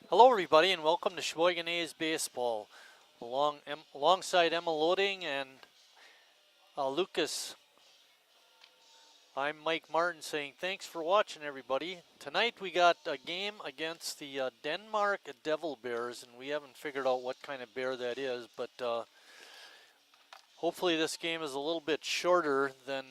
Hello, everybody, and welcome to Sheboygan A's baseball. Alongside Emma Loading and Lucas, I'm Mike Martin saying thanks for watching, everybody. Tonight we got a game against the Denmark Devilbears, and we haven't figured out what kind of bear that is, but hopefully this game is a little bit shorter than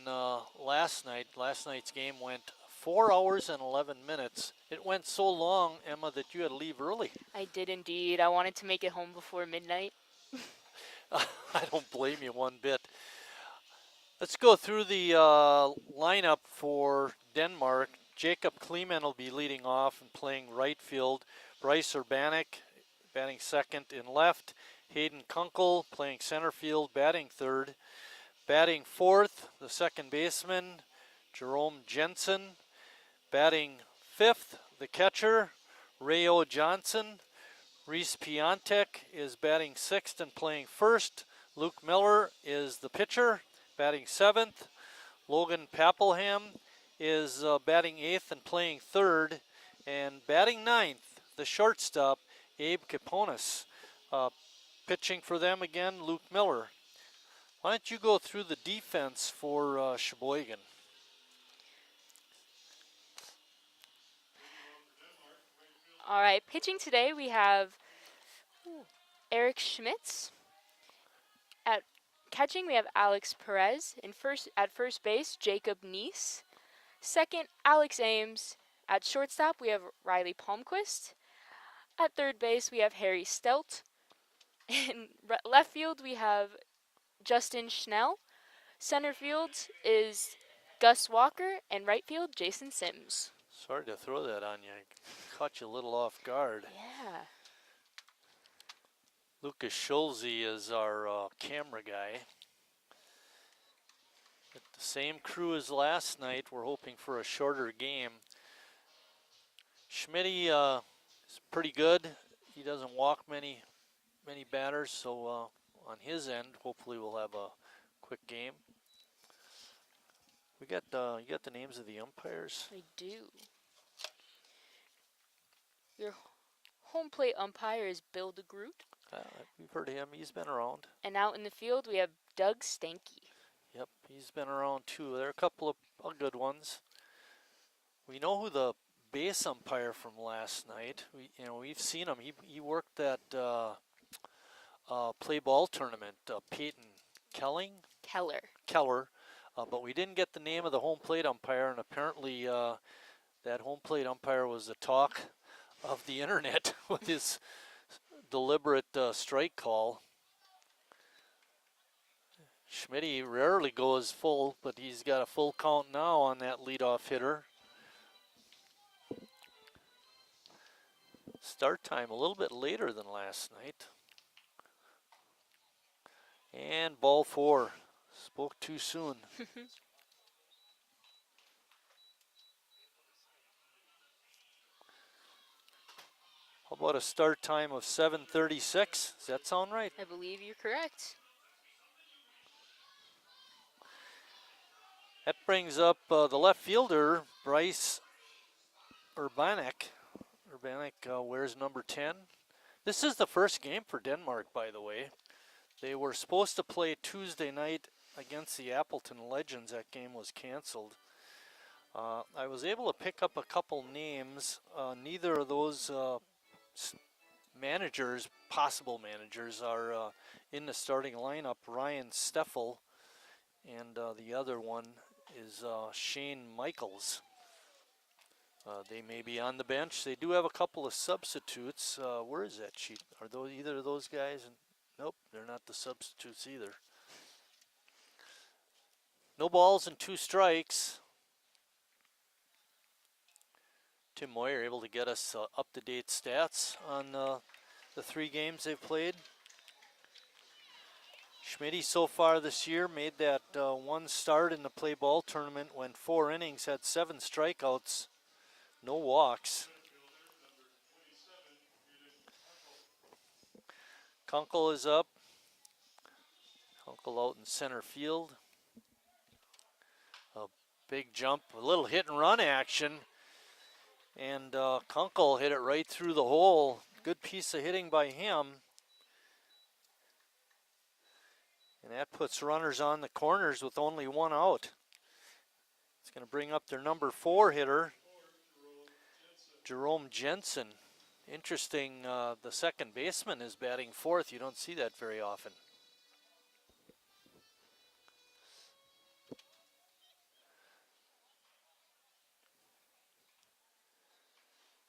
last night. Last night's game went 4 hours and 11 minutes. It went so long, Emma, that you had to leave early. I did indeed. I wanted to make it home before midnight. I don't blame you one bit. Let's go through the lineup for Denmark. Jacob Kleeman will be leading off and playing right field. Bryce Urbanek batting second in left. Hayden Kunkel playing center field, batting third. Batting fourth, the second baseman, Jerome Jensen. Batting fifth, the catcher, Rayo Johnson. Reese Piontek is batting sixth and playing first. Luke Miller is the pitcher, batting seventh. Logan Papelham is batting eighth and playing third. And batting ninth, the shortstop, Abe Kaponis. Pitching for them again, Luke Miller. Why don't you go through the defense for Sheboygan? All right, pitching today we have Eric Schmitz. At catching we have Alex Perez. At first base, Jacob Neese. Second, Alex Ames. At shortstop we have Riley Palmquist. At third base we have Harry Stelt. In left field we have Justin Schnell. Center field is Gus Walker, and right field Jason Sims. Sorry to throw that on you. I caught you a little off guard. Yeah. Lucas Schulze is our camera guy. With the same crew as last night, we're hoping for a shorter game. Schmitty is pretty good. He doesn't walk many batters, so on his end, hopefully we'll have a quick game. We got you got the names of the umpires? I do. Your home plate umpire is Bill DeGroot. We've heard of him. He's been around. And out in the field, we have Doug Stanky. Yep, he's been around too. There are a couple of good ones. We know who the base umpire from last night. We've seen him. He worked that play ball tournament. Peyton Keller. But we didn't get the name of the home plate umpire, and apparently that home plate umpire was the talk of the internet with his deliberate strike call. Schmitty rarely goes full, but he's got a full count now on that leadoff hitter. Start time a little bit later than last night. And ball four. Spoke too soon. How about a start time of 7:36? Does that sound right? I believe you're correct. That brings up the left fielder, Bryce Urbanek. Urbanek wears number 10. This is the first game for Denmark, by the way. They were supposed to play Tuesday night against the Appleton Legends. That game was canceled. I was able to pick up a couple names. Neither of those possible managers, are in the starting lineup. Ryan Steffel, and the other one is Shane Michaels. They may be on the bench. They do have a couple of substitutes. Where is that sheet? Are those either of those guys? Nope, they're not the substitutes either. No balls and 2 strikes. Tim Moyer able to get us up-to-date stats on the 3 games they've played. Schmitty so far this year made that one start in the play ball tournament, went 4 innings, had 7 strikeouts, no walks. Kunkel is up. Kunkel out in center field. A big jump, a little hit and run action. And Kunkel hit it right through the hole. Good piece of hitting by him. And that puts runners on the corners with only one out. It's going to bring up their number 4 hitter, Jerome Jensen. Interesting, the second baseman is batting 4th. You don't see that very often.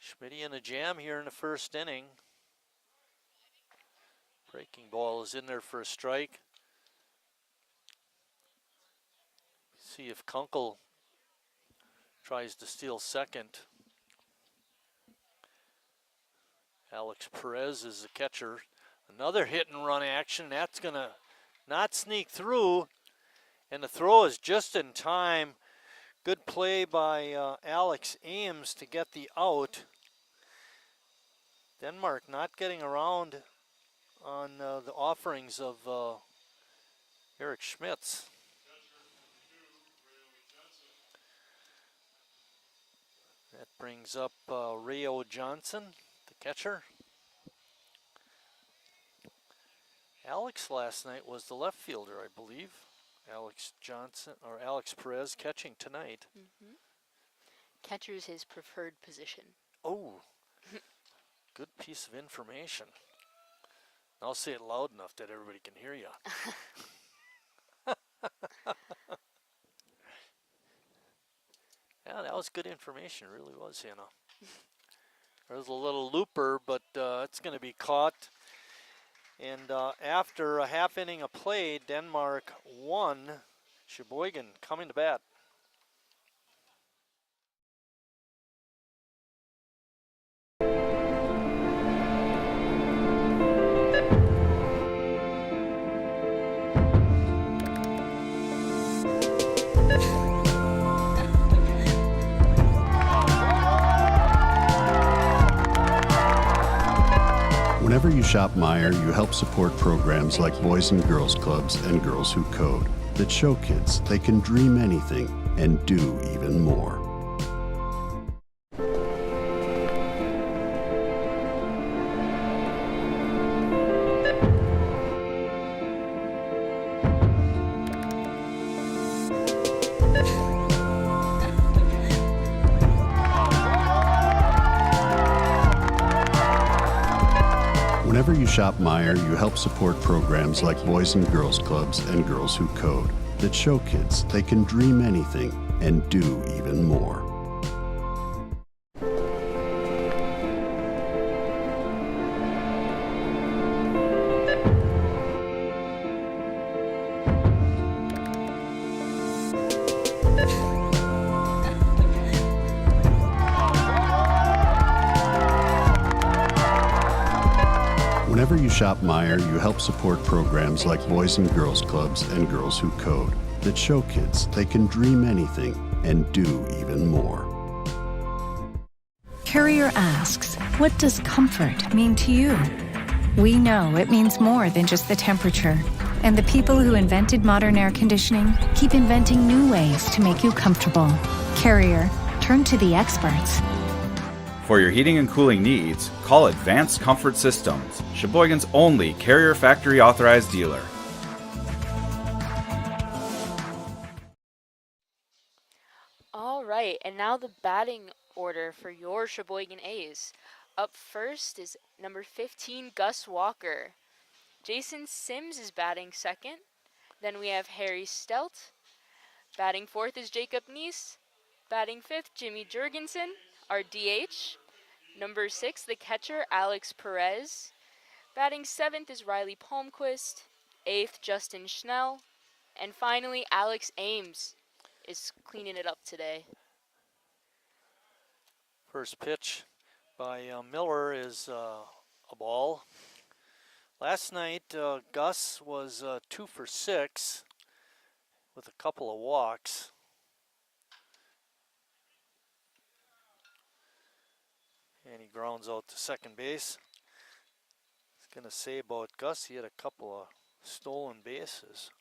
Schmitty in a jam here in the first inning. Breaking ball is in there for a strike. See if Kunkel tries to steal second. Alex Perez is the catcher. Another hit and run action. That's going to not sneak through. And the throw is just in time. Good play by Alex Ames to get the out. Denmark not getting around on the offerings of Eric Schmitz. That brings up Rio Johnson, the catcher. Alex last night was the left fielder, I believe. Alex Johnson or Alex Perez catching tonight. Mm-hmm. Catcher is his preferred position. Oh, good piece of information. I'll say it loud enough that everybody can hear you. Yeah, that was good information. It really was, Hannah. There was a little looper, but it's going to be caught. And after a half inning of play, Denmark won. Sheboygan coming to bat. Whenever you shop Meijer, you help support programs like Boys and Girls Clubs and Girls Who Code that show kids they can dream anything and do even more. Whenever you shop Meijer, you help support programs like Boys and Girls Clubs and Girls Who Code that show kids they can dream anything and do even more. Whenever you shop Meijer, you help support programs like Boys and Girls Clubs and Girls Who Code that show kids they can dream anything and do even more. Carrier asks, what does comfort mean to you? We know it means more than just the temperature. And the people who invented modern air conditioning keep inventing new ways to make you comfortable. Carrier, turn to the experts. For your heating and cooling needs, call Advanced Comfort Systems, Sheboygan's only Carrier factory authorized dealer. All right, and now the batting order for your Sheboygan A's. Up first is number 15, Gus Walker. Jason Sims is batting second. Then we have Harry Stelt. Batting fourth is Jacob Neese. Batting fifth, Jimmy Jurgensen, our DH. Number 6, the catcher, Alex Perez. Batting seventh is Riley Palmquist. Eighth, Justin Schnell. And finally, Alex Ames is cleaning it up today. First pitch by Miller is a ball. Last night, Gus was 2 for 6 with a couple of walks. And he grounds out to second base. I was going to say about Gus, he had a couple of stolen bases.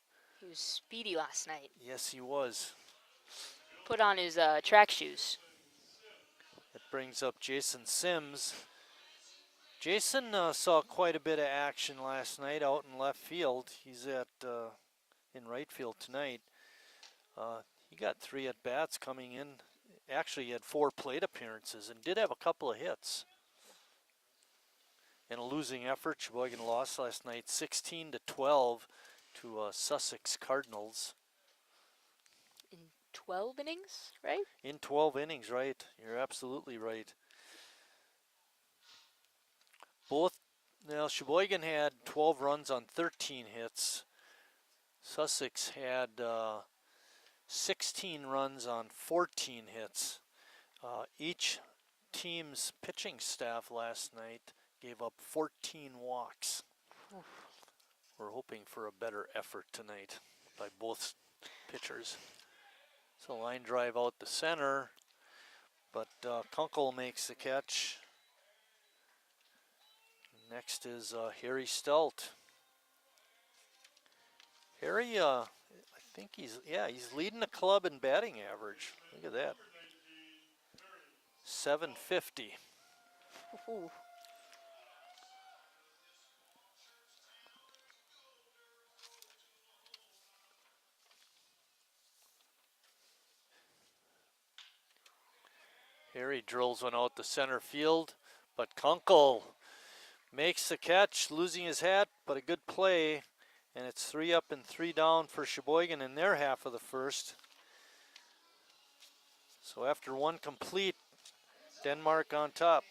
He was speedy last night. Yes, he was. Put on his track shoes. That brings up Jason Sims. Jason saw quite a bit of action last night out in left field. He's in right field tonight. He got 3 at-bats coming in. Actually, he had 4 plate appearances and did have a couple of hits. In a losing effort, Sheboygan lost last night 16-12 to Sussex Cardinals. In 12 innings, right? In 12 innings, right. You're absolutely right. Sheboygan had 12 runs on 13 hits. Sussex had 16 runs on 14 hits. Each team's pitching staff last night gave up 14 walks. Oof. We're hoping for a better effort tonight by both pitchers. So line drive out the center, but Kunkel makes the catch. Next is Harry Stelt. Harry, I think he's leading the club in batting average. Look at that. 750. Ooh. Harry drills one out to center field, but Kunkel makes the catch, losing his hat, but a good play. And it's 3 up and 3 down for Sheboygan in their half of the first. So after 1 complete, Denmark on top.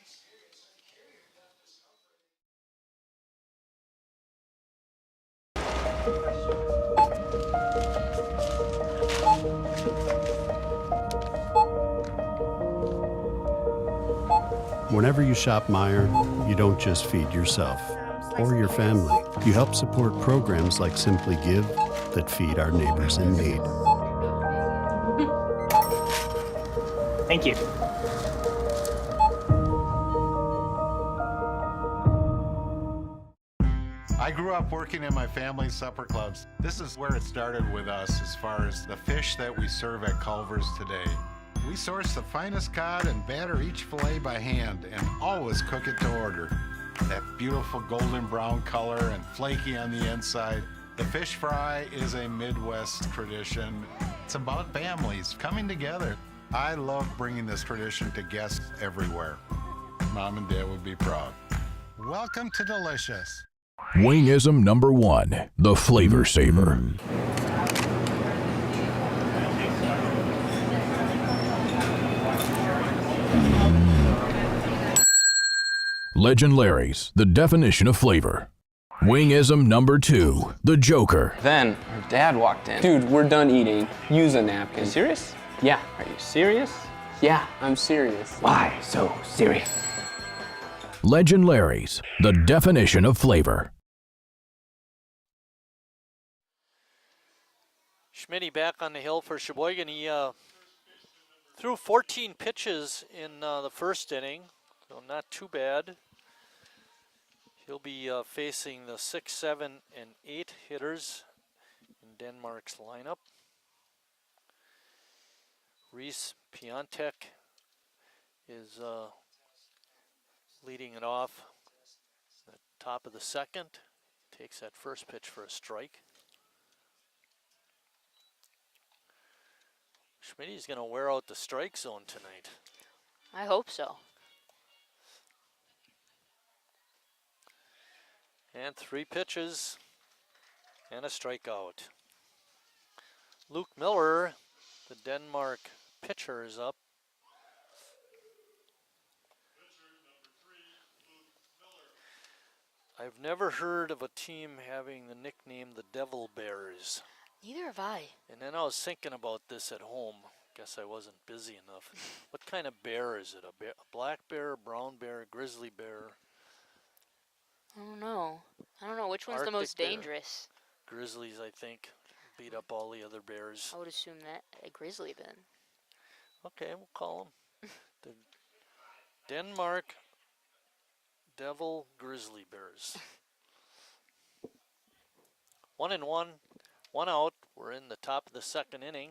Whenever you shop Meijer, you don't just feed yourself or your family. You help support programs like Simply Give that feed our neighbors in need. Thank you. I grew up working in my family's supper clubs. This is where it started with us as far as the fish that we serve at Culver's today. We source the finest cod and batter each fillet by hand and always cook it to order. That beautiful golden brown color and flaky on the inside. The fish fry is a Midwest tradition. It's about families coming together. I love bringing this tradition to guests everywhere. Mom and Dad would be proud. Welcome to Delicious. Wingism number 1, the Flavor Saver. Legend Larry's, the definition of flavor. Wingism number 2, the Joker. Then her dad walked in. Dude, we're done eating. Use a napkin. You serious? Yeah. Are you serious? Yeah, I'm serious. Why so serious? Legend Larry's, the definition of flavor. Schmitty back on the hill for Sheboygan. He threw 14 pitches in the first inning, so not too bad. He'll be facing the 6, 7, and 8 hitters in Denmark's lineup. Reese Piontek is leading it off at the top of the second. Takes that first pitch for a strike. Schmitty's going to wear out the strike zone tonight. I hope so. And 3 pitches and a strikeout. Luke Miller, the Denmark pitcher, is up. I've never heard of a team having the nickname the Devilbears. Neither have I. And then I was thinking about this at home. Guess I wasn't busy enough. What kind of bear is it? A black bear, a brown bear, a grizzly bear? I don't know. Which one's the Arctic most bear. dangerous? Grizzlies, I think, beat up all the other bears. I would assume that a grizzly then. Okay, we'll call them the Denmark Devil Grizzly Bears. 1-1, 1 out. We're in the top of the second inning.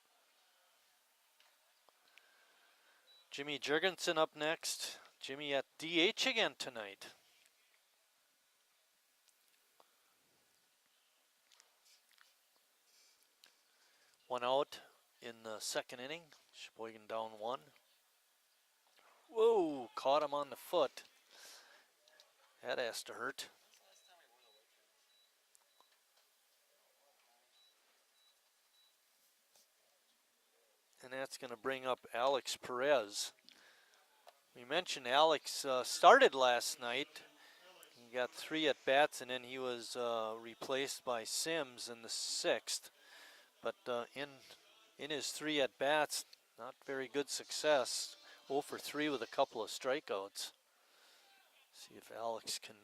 Jimmy Jurgensen up next. Jimmy at DH again tonight. One out in the second inning. Sheboygan down 1. Whoa, caught him on the foot. That has to hurt. And that's going to bring up Alex Perez. We mentioned Alex started last night. He got 3 at-bats, and then he was replaced by Sims in the 6th. But in his 3 at-bats, not very good success. 0 for 3 with a couple of strikeouts. See if Alex can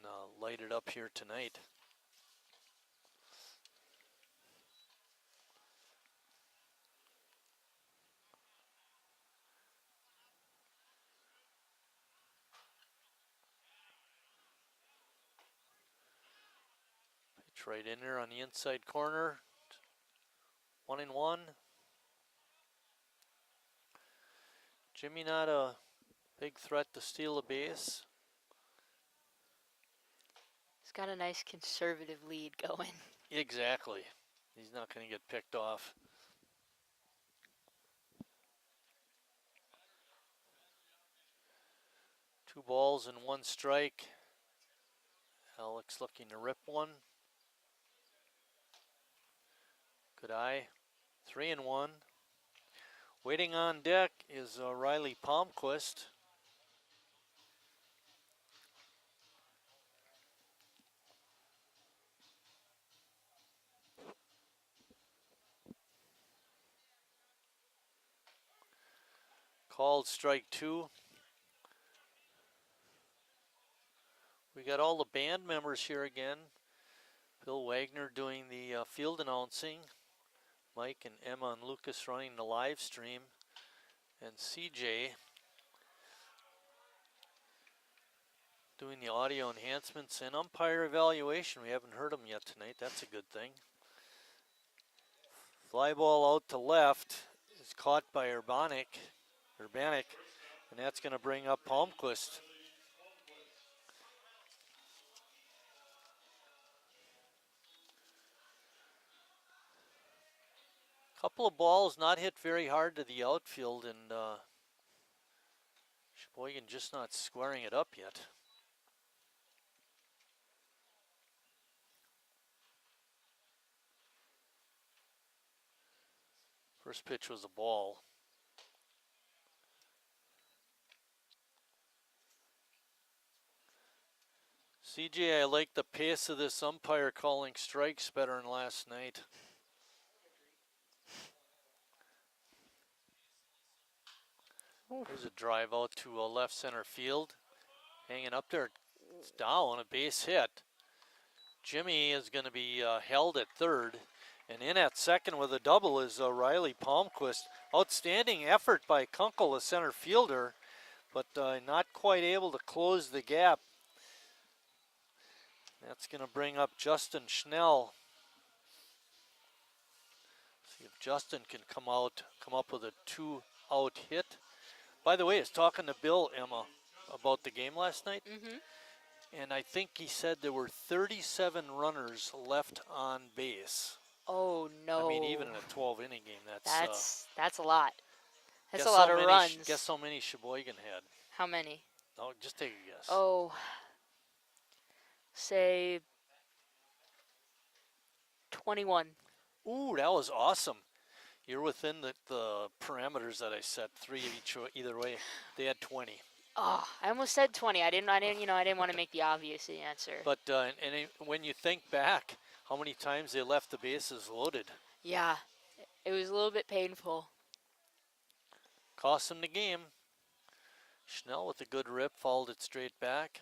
light it up here tonight. Pitch right in there on the inside corner. 1-1. Jimmy not a big threat to steal a base. He's got a nice conservative lead going. Exactly. He's not going to get picked off. Two balls and 1 strike. Alex looking to rip one. Good eye. 3-1. Waiting on deck is Riley Palmquist. Called strike 2. We got all the band members here again. Bill Wagner doing the field announcing. Mike and Emma and Lucas running the live stream. And CJ doing the audio enhancements and umpire evaluation. We haven't heard them yet tonight. That's a good thing. Fly ball out to left is caught by Urbanic, and that's going to bring up Palmquist. Couple of balls not hit very hard to the outfield, and Sheboygan just not squaring it up yet. First pitch was a ball. CJ, I like the pace of this umpire calling strikes better than last night. There's a drive out to left center field. Hanging up there, it's down, a base hit. Jimmy is going to be held at third. And in at second with a double is Riley Palmquist. Outstanding effort by Kunkel, the center fielder, but not quite able to close the gap. That's going to bring up Justin Schnell. See if Justin can come up with a 2-out hit. By the way, I was talking to Bill, Emma, about the game last night. And I think he said there were 37 runners left on base. Oh no! I mean, even in a 12-inning game, that's a lot. That's a lot of runs. Guess how many Sheboygan had? How many? Oh, just take a guess. Oh, say 21. Ooh, that was awesome. You're within the parameters that I set. 3 of either way. They had 20. Oh, I almost said 20. I didn't want to make the obvious answer. But when you think back, how many times they left the bases loaded? Yeah, it was a little bit painful. Cost them the game. Schnell with a good rip, followed it straight back.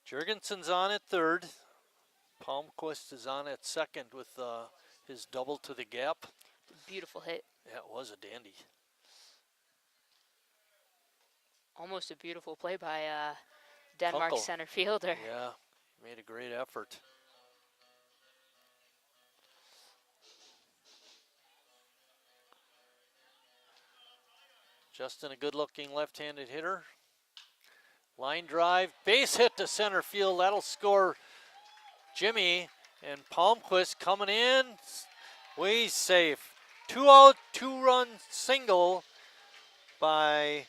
Jurgensen's on at third. Palmquist is on at second with his double to the gap. Beautiful hit. Yeah, it was a dandy. Almost a beautiful play by Denmark Kunkel. center fielder. Yeah, made a great effort. Justin, a good-looking left-handed hitter. Line drive, base hit to center field. That'll score Jimmy. And Palmquist coming in, way safe. 2 out, 2-run single by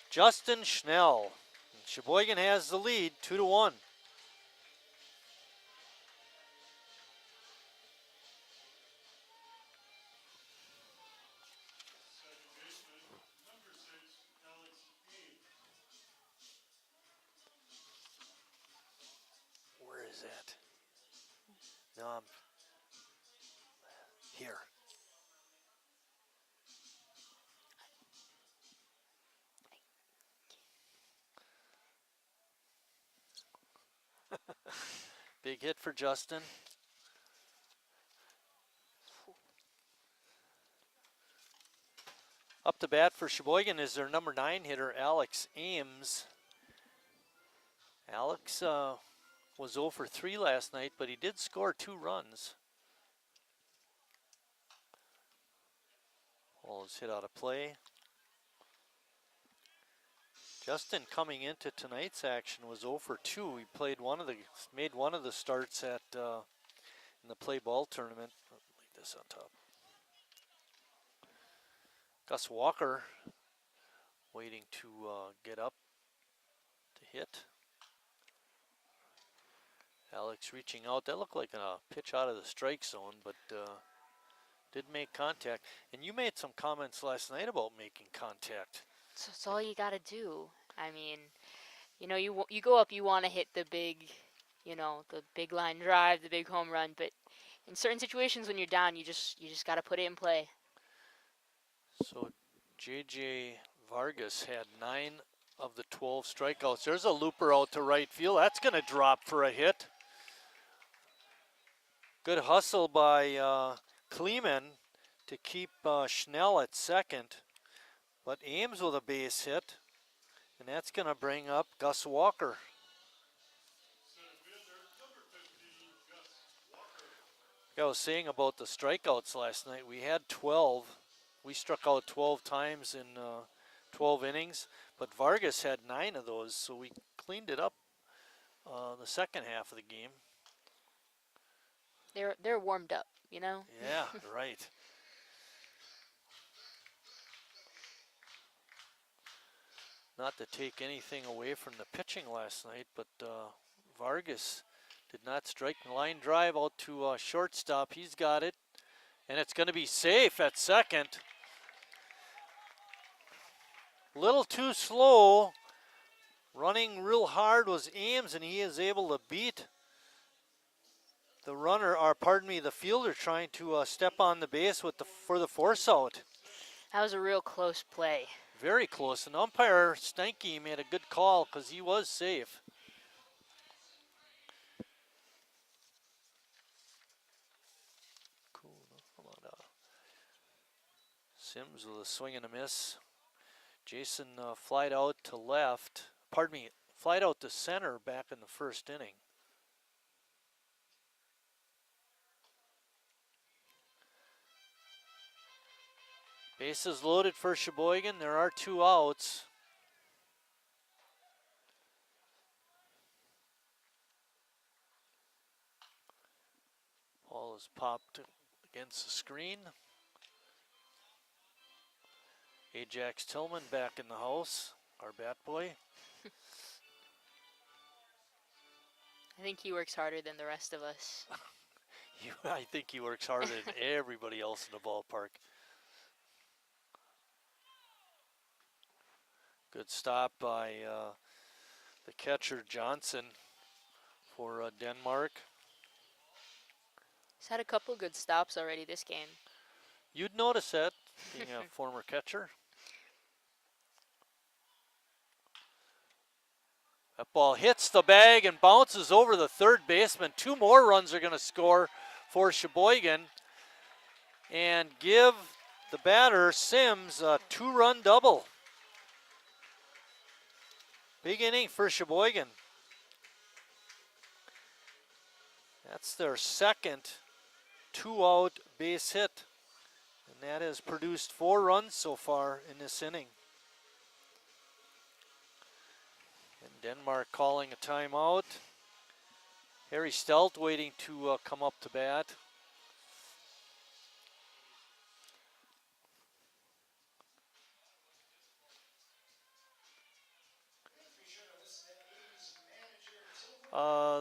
Justin Schnell. And Sheboygan has the lead, 2-1. Where is that? No, I'm here. Big hit for Justin. Up to bat for Sheboygan is their number 9 hitter, Alex Ames. Alex was 0 for 3 last night, but he did score 2 runs. Ball is hit out of play. Justin coming into tonight's action was 0 for 2. He made one of the starts at in the play ball tournament. Leave this on top. Gus Walker waiting to get up to hit. Alex reaching out. That looked like a pitch out of the strike zone, but did make contact. And you made some comments last night about making contact. That's all you got to do. I mean, you know, you go up, you want to hit the big, you know, the big line drive, the big home run. But in certain situations when you're down, you just got to put it in play. So J.J. Vargas had 9 of the 12 strikeouts. There's a looper out to right field. That's going to drop for a hit. Good hustle by Kleeman to keep Schnell at second. But Ames with a base hit. And that's going to bring up Gus Walker. Like I was saying about the strikeouts last night, we had 12. We struck out 12 times in 12 innings, but Vargas had 9 of those, so we cleaned it up the second half of the game. They're warmed up, you know? Yeah, right. Not to take anything away from the pitching last night, but Vargas did not strike the line drive out to shortstop. He's got it, and it's going to be safe at second. Little too slow. Running real hard was Ames, and he is able to beat the runner, or pardon me, the fielder trying to step on the base for the force out. That was a real close play. Very close. And umpire Stanky made a good call because he was safe. Cool. Sims with a swing and a miss. Jason flied out to left. Pardon me, flied out to center back in the first inning. Bases loaded for Sheboygan. There are 2 outs. Ball is popped against the screen. Ajax Tillman back in the house, our bat boy. I think he works harder than the rest of us. I think he works harder than everybody else in the ballpark. Good stop by the catcher Johnson for Denmark. He's had a couple good stops already this game. You'd notice that, being a former catcher. That ball hits the bag and bounces over the third baseman. 2 more runs are going to score for Sheboygan and give the batter Sims a 2-run double. Big inning for Sheboygan. That's their second 2-out base hit. And And that has produced 4 runs so far in this inning. And Denmark calling a timeout. Harry Stelt waiting to come up to bat.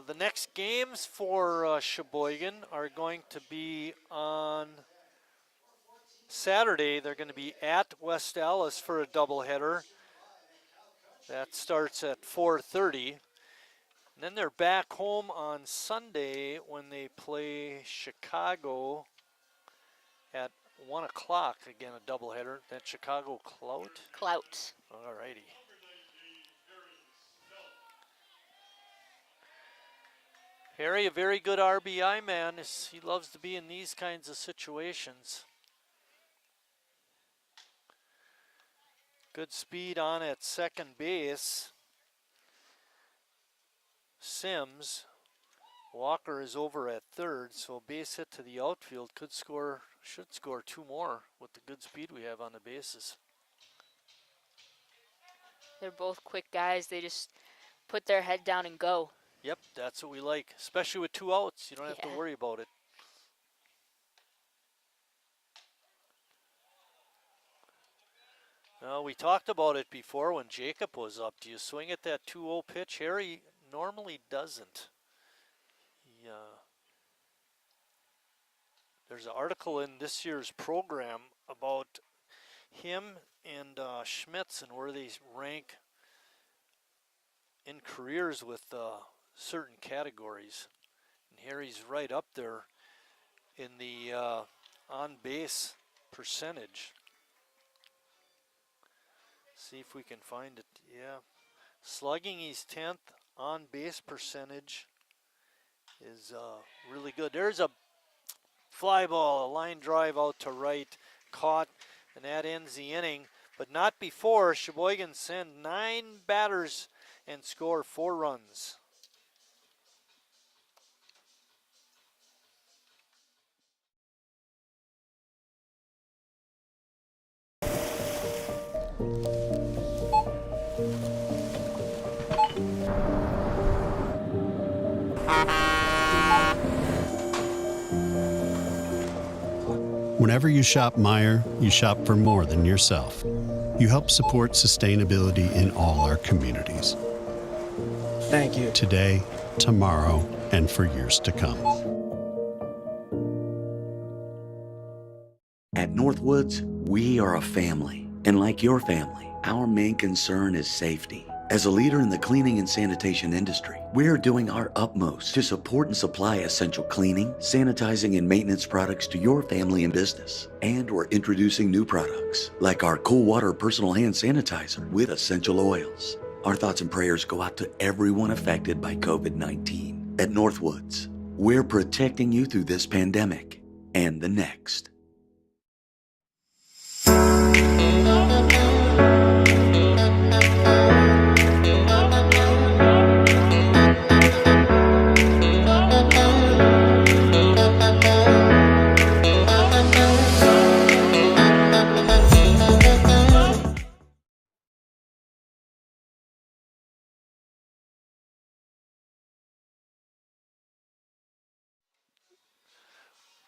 The next games for Sheboygan are going to be on Saturday. They're going to be at West Allis for a doubleheader. That starts at 4:30. And then they're back home on Sunday when they play Chicago at 1 o'clock. Again, a doubleheader. That Chicago Clout? Clout. All righty. Harry, a very good RBI man. He loves to be in these kinds of situations. Good speed on at second base. Sims. Walker is over at third, so a base hit to the outfield should score 2 more with the good speed we have on the bases. They're both quick guys. They just put their head down and go. Yep, that's what we like, especially with 2 outs. You don't have to worry about it. We talked about it before when Jacob was up. Do you swing at that 2-0 pitch? Harry normally doesn't. There's an article in this year's program about him and Schmitz and where they rank in careers with certain categories. And Harry's right up there in the on-base percentage. See if we can find it. Yeah. Slugging, he's 10th. On-base percentage is really good. There's a fly ball, a line drive out to right, caught, and that ends the inning. But not before Sheboygan send 9 batters and score 4 runs. Whenever you shop Meijer, you shop for more than yourself. You help support sustainability in all our communities. Thank you. Today, tomorrow, and for years to come. At Northwoods, we are a family. And like your family, our main concern is safety. As a leader in the cleaning and sanitation industry, we're doing our utmost to support and supply essential cleaning, sanitizing, and maintenance products to your family and business. And we're introducing new products, like our Cool Water Personal Hand Sanitizer with essential oils. Our thoughts and prayers go out to everyone affected by COVID-19. At Northwoods, we're protecting you through this pandemic and the next.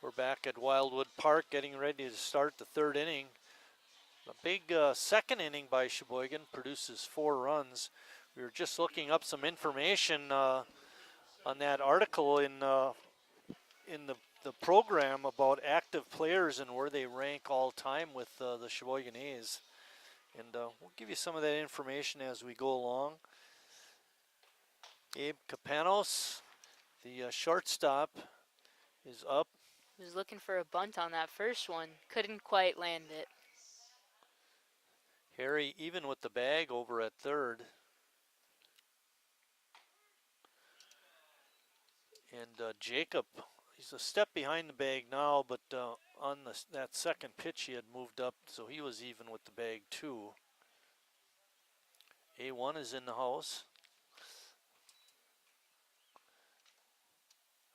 We're back at Wildwood Park getting ready to start the 3rd inning. A big 2nd inning by Sheboygan produces 4 runs. We were just looking up some information on that article in the program about active players and where they rank all time with the Sheboygan A's. And we'll give you some of that information as we go along. Abe Capanos, the shortstop, is up. Was looking for a bunt on that first one. Couldn't quite land it. Harry even with the bag over at third. And Jacob, he's a step behind the bag now, but on that second pitch he had moved up, so he was even with the bag too. A1 is in the house.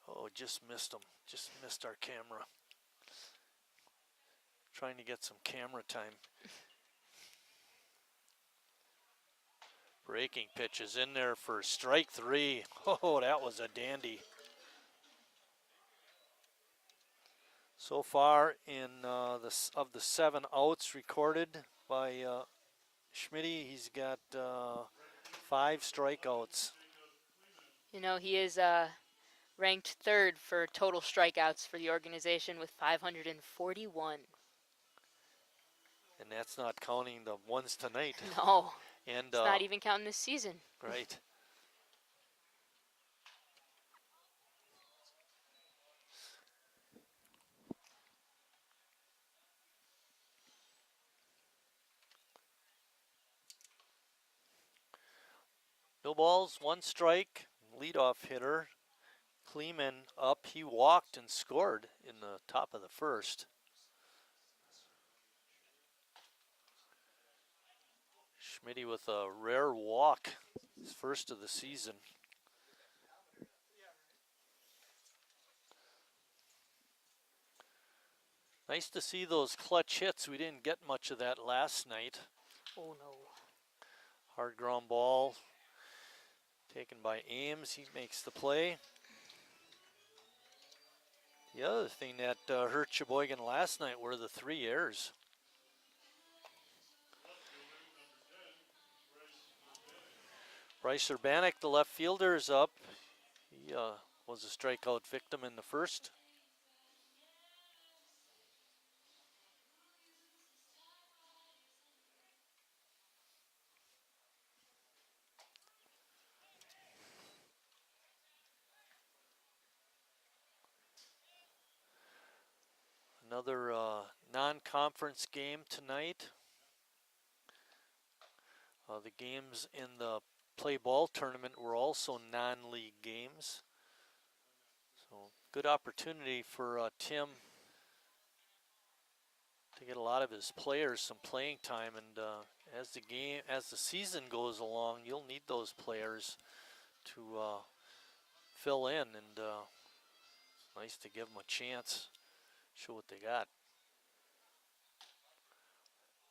Oh, just missed him. Just missed our camera. Trying to get some camera time. Breaking pitch is in there for strike 3. Oh, that was a dandy. So far, in of the 7 outs recorded by Schmitty, he's got 5 strikeouts. You know, he is ranked 3rd for total strikeouts for the organization with 541. And that's not counting the ones tonight. No, and it's not even counting this season. Right. No balls, 1 strike. Leadoff hitter. Kleeman up. He walked and scored in the top of the 1st. Schmitty with a rare walk, his 1st of the season. Nice to see those clutch hits. We didn't get much of that last night. Oh no. Hard ground ball taken by Ames. He makes the play. The other thing that hurt Sheboygan last night were the 3 errors. Bryce Urbanek, the left fielder, is up. He was a strikeout victim in the 1st. Another non-conference game tonight. The games in the play ball tournament were also non-league games. So good opportunity for Tim to get a lot of his players some playing time, and as the season goes along, you'll need those players to fill in, and nice to give them a chance, show what they got.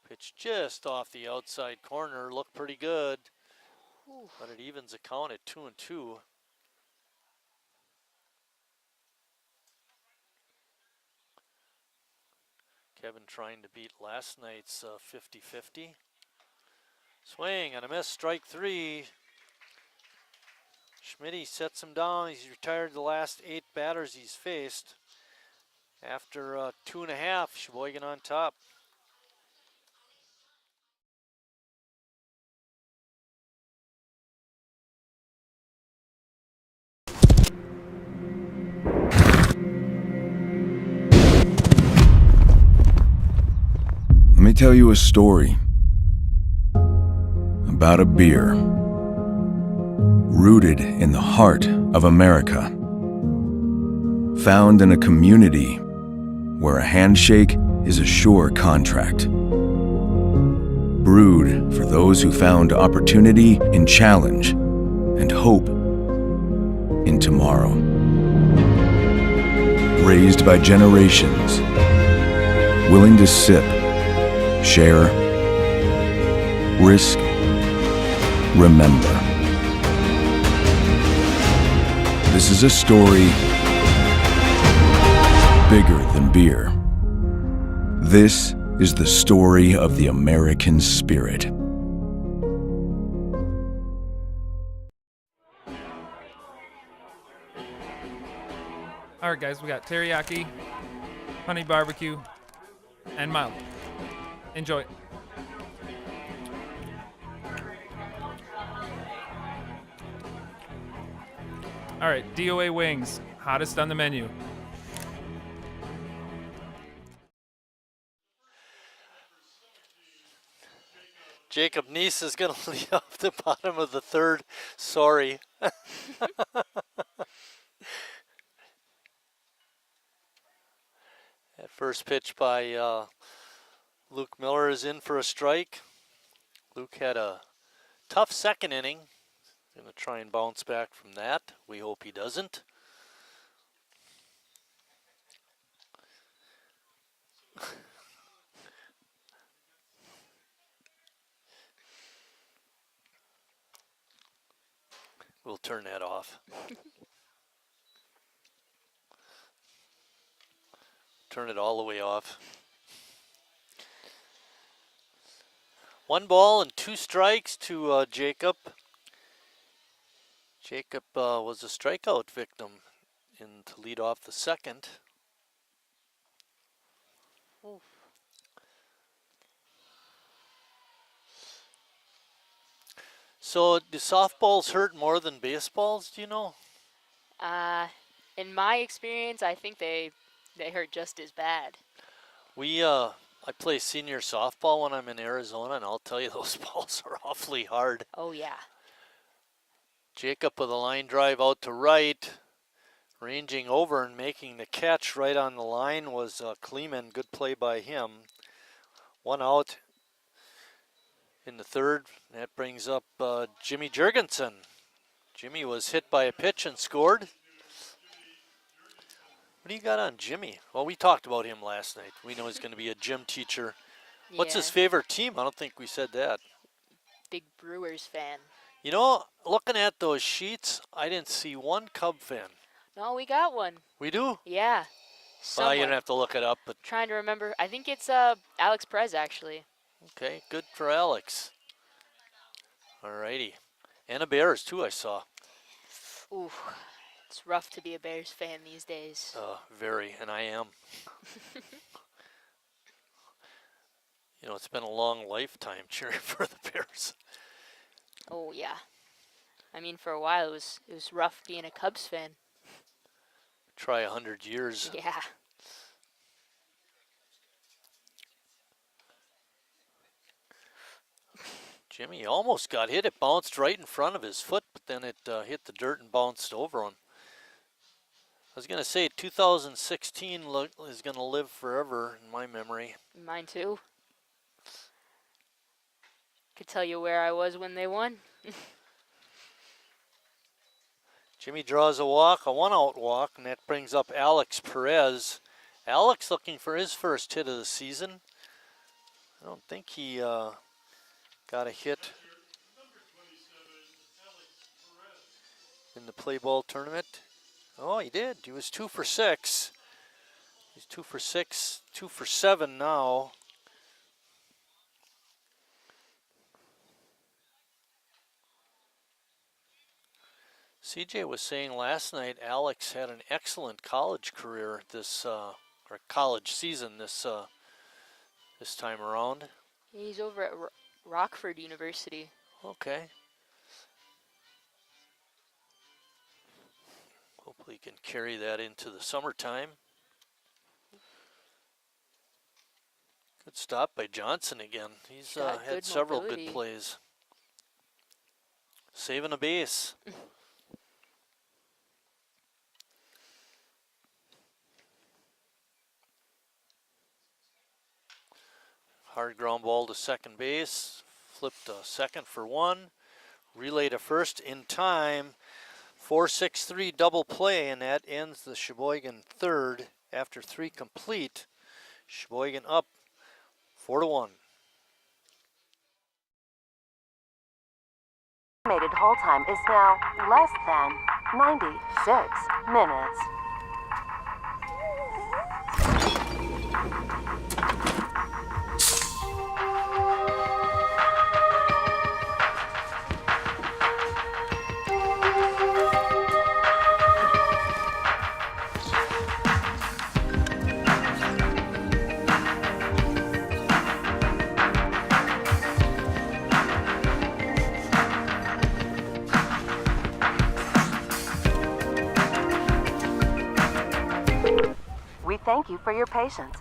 Pitch just off the outside corner, looked pretty good, but it evens the count at 2-2. Kevin trying to beat last night's 50-50. Swing and a miss, strike 3. Schmitty sets him down. He's retired the last 8 batters he's faced. After 2.5, Sheboygan on top. Let me tell you a story about a beer rooted in the heart of America, found in a community where a handshake is a sure contract, brewed for those who found opportunity in challenge and hope in tomorrow, raised by generations, willing to sip, share, risk, remember. This is a story bigger than beer. This is the story of the American spirit. All right, guys, we got teriyaki, honey barbecue, and mild. Enjoy. All right, DOA wings, hottest on the menu. Jacob Neese is going to lead off the bottom of the 3rd. Sorry. That first pitch by Luke Miller is in for a strike. Luke had a tough 2nd inning. Going to try and bounce back from that. We hope he doesn't. We'll turn that off. Turn it all the way off. 1 ball and 2 strikes to Jacob. Jacob was a strikeout victim to lead off the second. Oof. So do softballs hurt more than baseballs, do you know? In my experience, I think they hurt just as bad. I play senior softball when I'm in Arizona, and I'll tell you those balls are awfully hard. Oh yeah. Jacob with a line drive out to right, ranging over and making the catch right on the line was Kleeman. Good play by him. 1 out in the third. That brings up Jimmy Jurgensen. Jimmy was hit by a pitch and scored. What do you got on Jimmy? Well, we talked about him last night. We know he's going to be a gym teacher. What's his favorite team? I don't think we said that. Big Brewers fan. You know, looking at those sheets, I didn't see one Cub fan. No, we got one. We do? Yeah. Well, you don't have to look it up. But trying to remember. I think it's Alex Perez, actually. Okay, good for Alex. All righty. And a Bears, too, I saw. Ooh, it's rough to be a Bears fan these days. Very, and I am. You know, it's been a long lifetime cheering for the Bears. Oh, yeah. I mean, for a while, it was rough being a Cubs fan. Try 100 years. Yeah. Jimmy almost got hit. It bounced right in front of his foot, but then it hit the dirt and bounced over him. I was going to say 2016 is going to live forever in my memory. Mine too. Could tell you where I was when they won. Jimmy draws a walk, a 1-out walk, and that brings up Alex Perez. Alex looking for his first hit of the season. I don't think he got a hit in the play ball tournament. Oh, he did. He was 2 for 6. He's 2 for 6, 2 for 7 now. CJ was saying last night Alex had an excellent college career or college season this time around. He's over at Rockford University. Okay. Hopefully he can carry that into the summertime. Good stop by Johnson again. He's had several good plays. Saving a base. Hard ground ball to second base. Flipped a second for 1. Relay to first in time. 4-6-3 double play, and that ends the Sheboygan third after 3 complete. Sheboygan up 4-1. Estimated hold time is now less than 96 minutes. We thank you for your patience.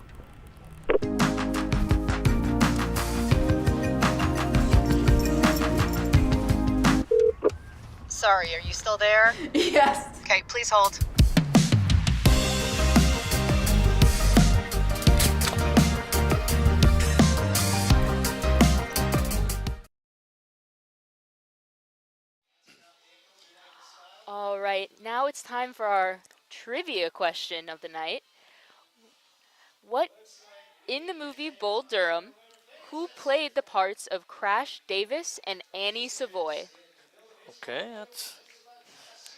Sorry, are you still there? Yes. Okay, please hold. All right, now it's time for our trivia question of the night. What, in the movie Bull Durham, who played the parts of Crash Davis and Annie Savoy? Okay, that's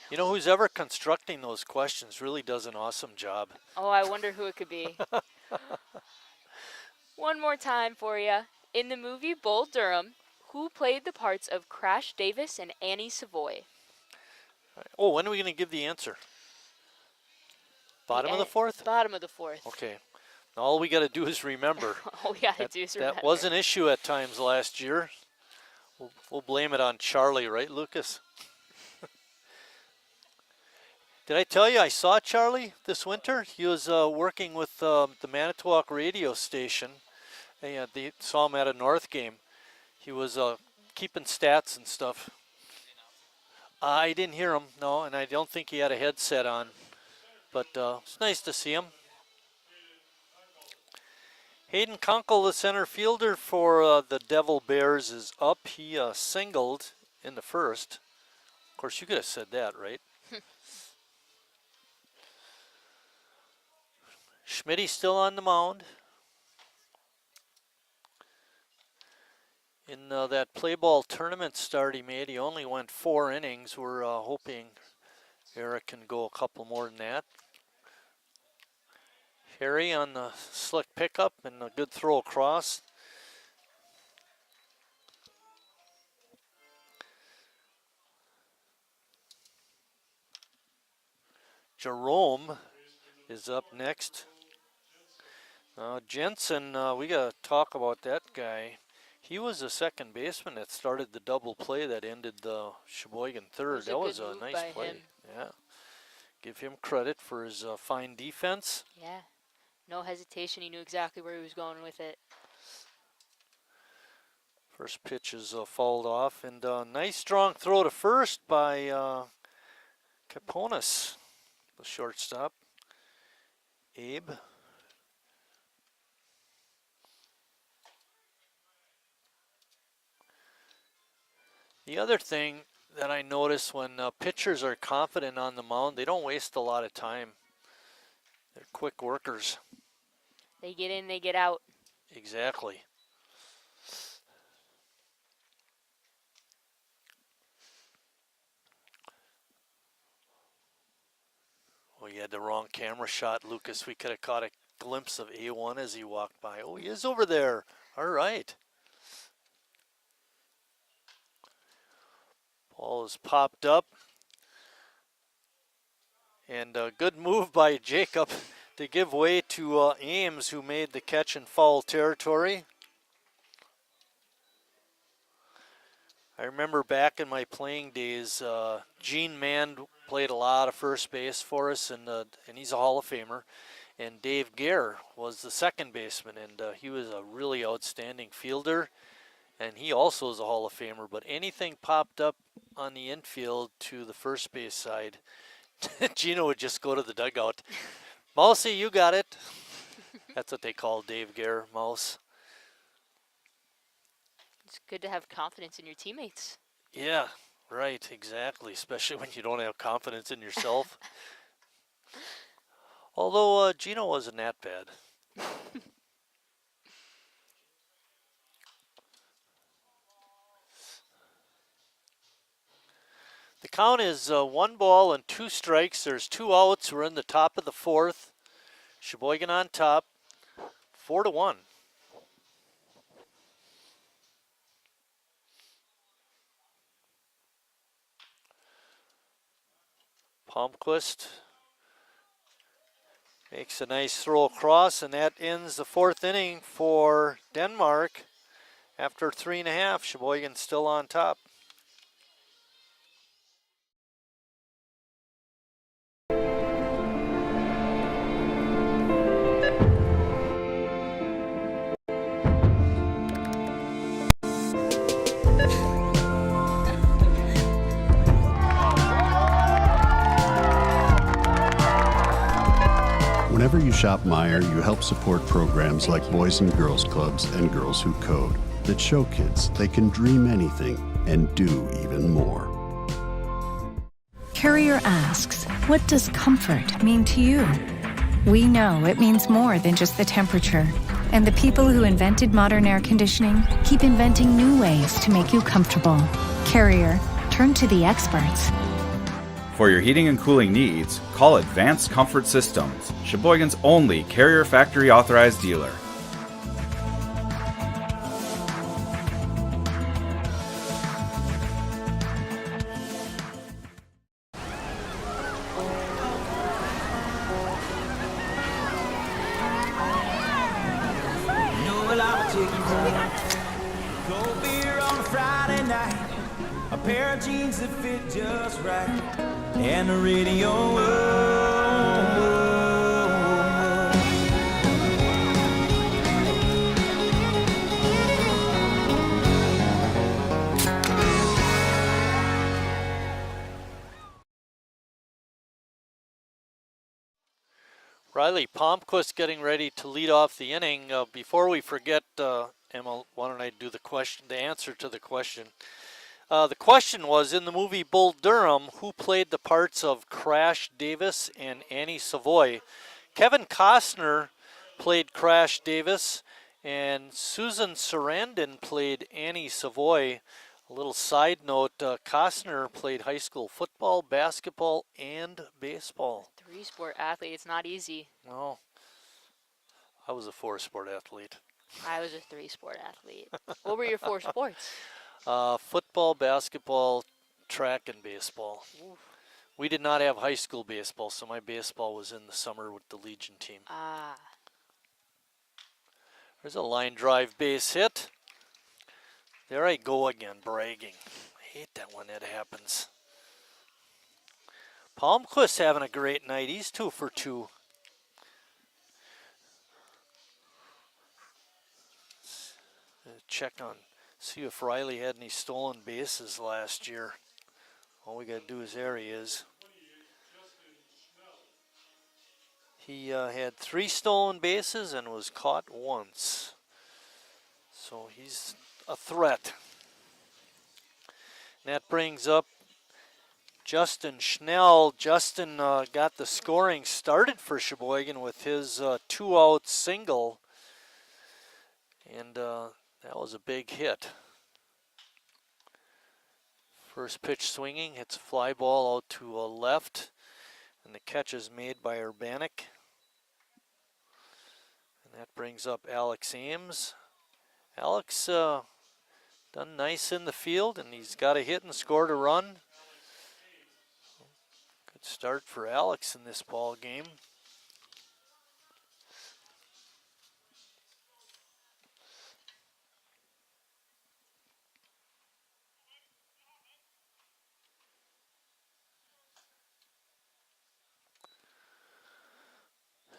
You know, who's ever constructing those questions really does an awesome job. Oh, I wonder who it could be. One more time for you. In the movie Bull Durham, who played the parts of Crash Davis and Annie Savoy? Oh, when are we going to give the answer? Bottom of the fourth? Bottom of the fourth. Okay. Now all we got to do is remember. All we got to do is remember. That was an issue at times last year. We'll blame it on Charlie, right, Lucas? Did I tell you I saw Charlie this winter? He was working with the Manitowoc radio station. They saw him at a North game. He was keeping stats and stuff. I didn't hear him, no, and I don't think he had a headset on. But it's nice to see him. Hayden Kunkel, the center fielder for the Devil Bears, is up. He singled in the first. Of course, you could have said that, right? Schmitty's still on the mound. In that play ball tournament start he made, he only went 4 innings. We're hoping Eric can go a couple more than that. Harry on the slick pickup and a good throw across. Jerome is up next. Jensen, we got to talk about that guy. He was the second baseman that started the double play that ended the Sheboygan third. That was a nice play. Yeah. Give him credit for his fine defense. Yeah. No hesitation. He knew exactly where he was going with it. First pitch is fouled off. And nice strong throw to first by Caponis, the shortstop. Abe. The other thing that I notice when pitchers are confident on the mound, they don't waste a lot of time. They're quick workers. They get in, they get out. Exactly. Oh, you had the wrong camera shot, Lucas. We could have caught a glimpse of A1 as he walked by. Oh, he is over there. All right. Ball is popped up. And a good move by Jacob to give way to Ames, who made the catch in foul territory. I remember back in my playing days, Gene Mann played a lot of first base for us, and he's a Hall of Famer. And Dave Gare was the second baseman, and he was a really outstanding fielder. And he also is a Hall of Famer, but anything popped up on the infield to the first base side, Gino would just go to the dugout. Mousy, you got it. That's what they call Dave Gare, Mouse. It's good to have confidence in your teammates. Yeah, right, exactly, especially when you don't have confidence in yourself. Although Gino wasn't that bad. The count is 1 ball and 2 strikes. There's 2 outs. We're in the top of the fourth. Sheboygan on top, 4-1. Palmquist makes a nice throw across, and that ends the 4th inning for Denmark. After 3.5, Sheboygan still on top. Whenever you shop Meijer, you help support programs like Boys and Girls Clubs and Girls Who Code that show kids they can dream anything and do even more. Carrier asks, what does comfort mean to you? We know it means more than just the temperature. And the people who invented modern air conditioning keep inventing new ways to make you comfortable. Carrier, turn to the experts. For your heating and cooling needs, call Advanced Comfort Systems, Sheboygan's only Carrier Factory authorized dealer. Cold beer on a Friday night, a pair of jeans that fit just right, and the radio. Riley Palmquist getting ready to lead off the inning. Before we forget, Emma, why don't I do the answer to the question. The question was, in the movie Bull Durham, who played the parts of Crash Davis and Annie Savoy? Kevin Costner played Crash Davis, and Susan Sarandon played Annie Savoy. A little side note, Costner played high school football, basketball, and baseball. 3-sport athlete, it's not easy. No, I was a 4-sport athlete. I was a 3-sport athlete. What were your 4 sports? Football, basketball, track, and baseball. Oof. We did not have high school baseball, so my baseball was in the summer with the Legion team. There's a line drive base hit. There I go again, bragging. I hate that when that happens. Palmquist having a great night. He's 2 for 2. Check on, see if Riley had any stolen bases last year. All we got to do is there he is. He had 3 stolen bases and was caught once. So he's a threat. And that brings up Justin Schnell. Justin got the scoring started for Sheboygan with his 2-out single. And that was a big hit. First pitch swinging, hits a fly ball out to a left. And the catch is made by Urbanik. And that brings up Alex Ames. Alex done nice in the field, and he's got a hit and scored a run. Good start for Alex in this ball game.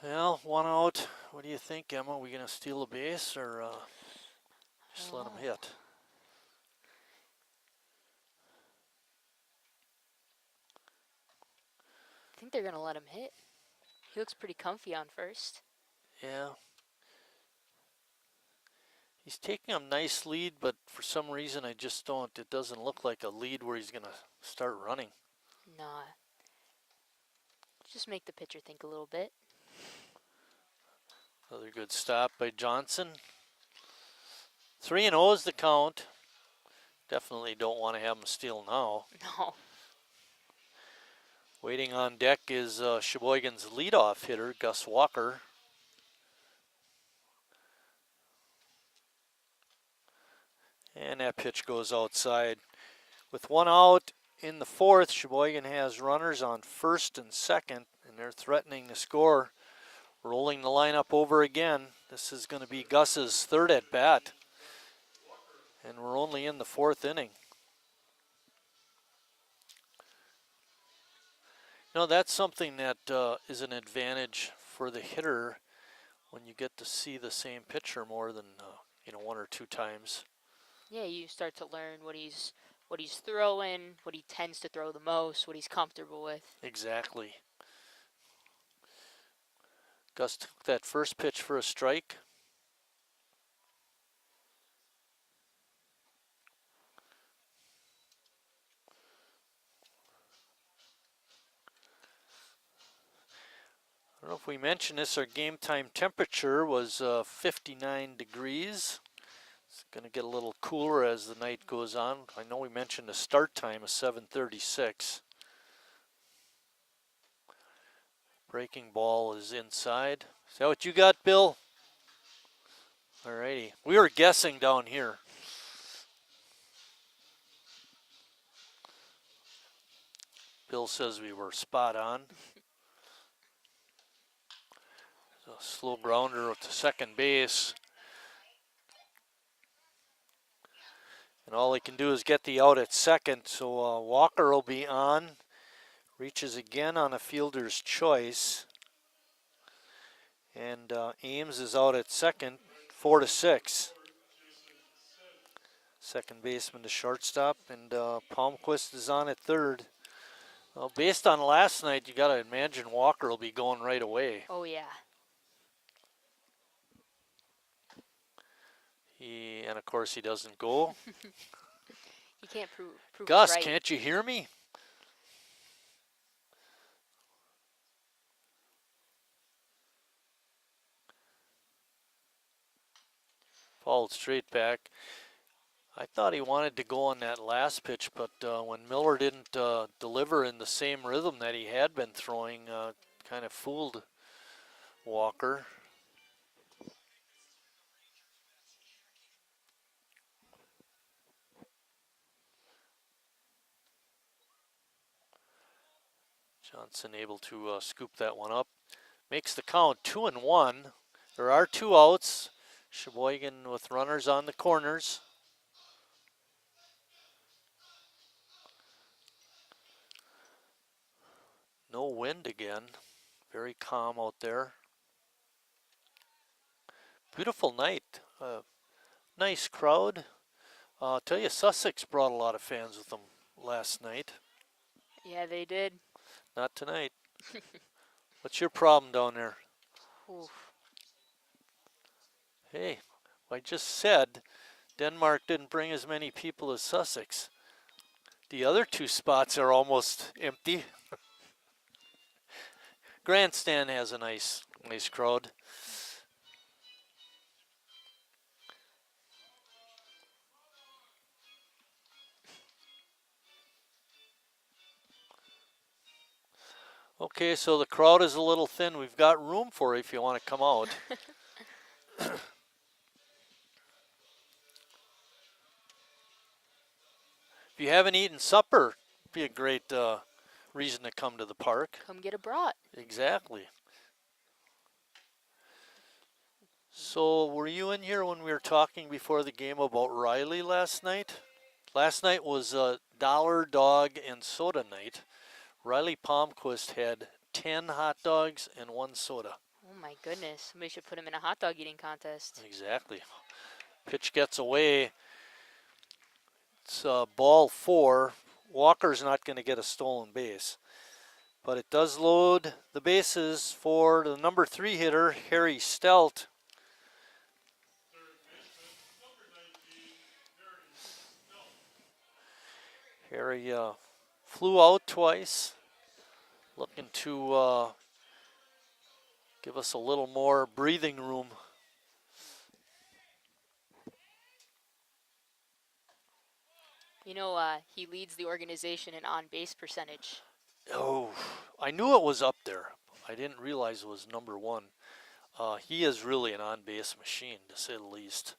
Well, 1 out. What do you think, Emma? Are we going to steal a base or just let him hit? I think they're going to let him hit. He looks pretty comfy on first. Yeah. He's taking a nice lead, but for some reason it doesn't look like a lead where he's going to start running. Nah. Just make the pitcher think a little bit. Another good stop by Johnson. 3-0 is the count. Definitely don't want to have him steal now. No. Waiting on deck is Sheboygan's leadoff hitter, Gus Walker. And that pitch goes outside. With 1 out in the 4th, Sheboygan has runners on first and second, and they're threatening to score. Rolling the lineup over again. This is going to be Gus's 3rd at bat. And we're only in the 4th inning. You know, that's something that is an advantage for the hitter when you get to see the same pitcher more than 1 or 2 times. Yeah, you start to learn what he's throwing, what he tends to throw the most, what he's comfortable with. Exactly. Gus took that first pitch for a strike. I don't know if we mentioned this, our game time temperature was 59 degrees. It's going to get a little cooler as the night goes on. I know we mentioned the start time of 7:36. Breaking ball is inside. Is that what you got, Bill? Alrighty. We were guessing down here. Bill says we were spot on. A slow grounder to second base. And all he can do is get the out at second, so Walker will be on. Reaches again on a fielder's choice. And Ames is out at second, 4-6. Second baseman to shortstop, and Palmquist is on at third. Well, based on last night, you got to imagine Walker will be going right away. Oh, yeah. And of course, he doesn't go. You can't prove Gus, right. can't you hear me? Fouled straight back. I thought he wanted to go on that last pitch, but when Miller didn't deliver in the same rhythm that he had been throwing, kind of fooled Walker. Johnson able to scoop that one up. Makes the count 2-1. There are 2 outs. Sheboygan with runners on the corners. No wind again. Very calm out there. Beautiful night. Nice crowd. I'll tell you, Sussex brought a lot of fans with them last night. Yeah, they did. Not tonight. What's your problem down there? Oof. Hey, I just said Denmark didn't bring as many people as Sussex. The other 2 spots are almost empty. Grandstand has a nice crowd. Okay, so the crowd is a little thin. We've got room for you if you want to come out. If you haven't eaten supper, it'd be a great reason to come to the park. Come get a brat. Exactly. So were you in here when we were talking before the game about Riley last night? Last night was dollar, dog, and soda night. Riley Palmquist had 10 hot dogs and 1 soda. Oh my goodness. Somebody should put him in a hot dog eating contest. Exactly. Pitch gets away. It's ball 4. Walker's not going to get a stolen base. But it does load the bases for the number 3 hitter, Harry Stelt. Harry flew out twice, looking to give us a little more breathing room. You know, he leads the organization in on-base percentage. Oh, I knew it was up there. I didn't realize it was number 1. He is really an on-base machine, to say the least.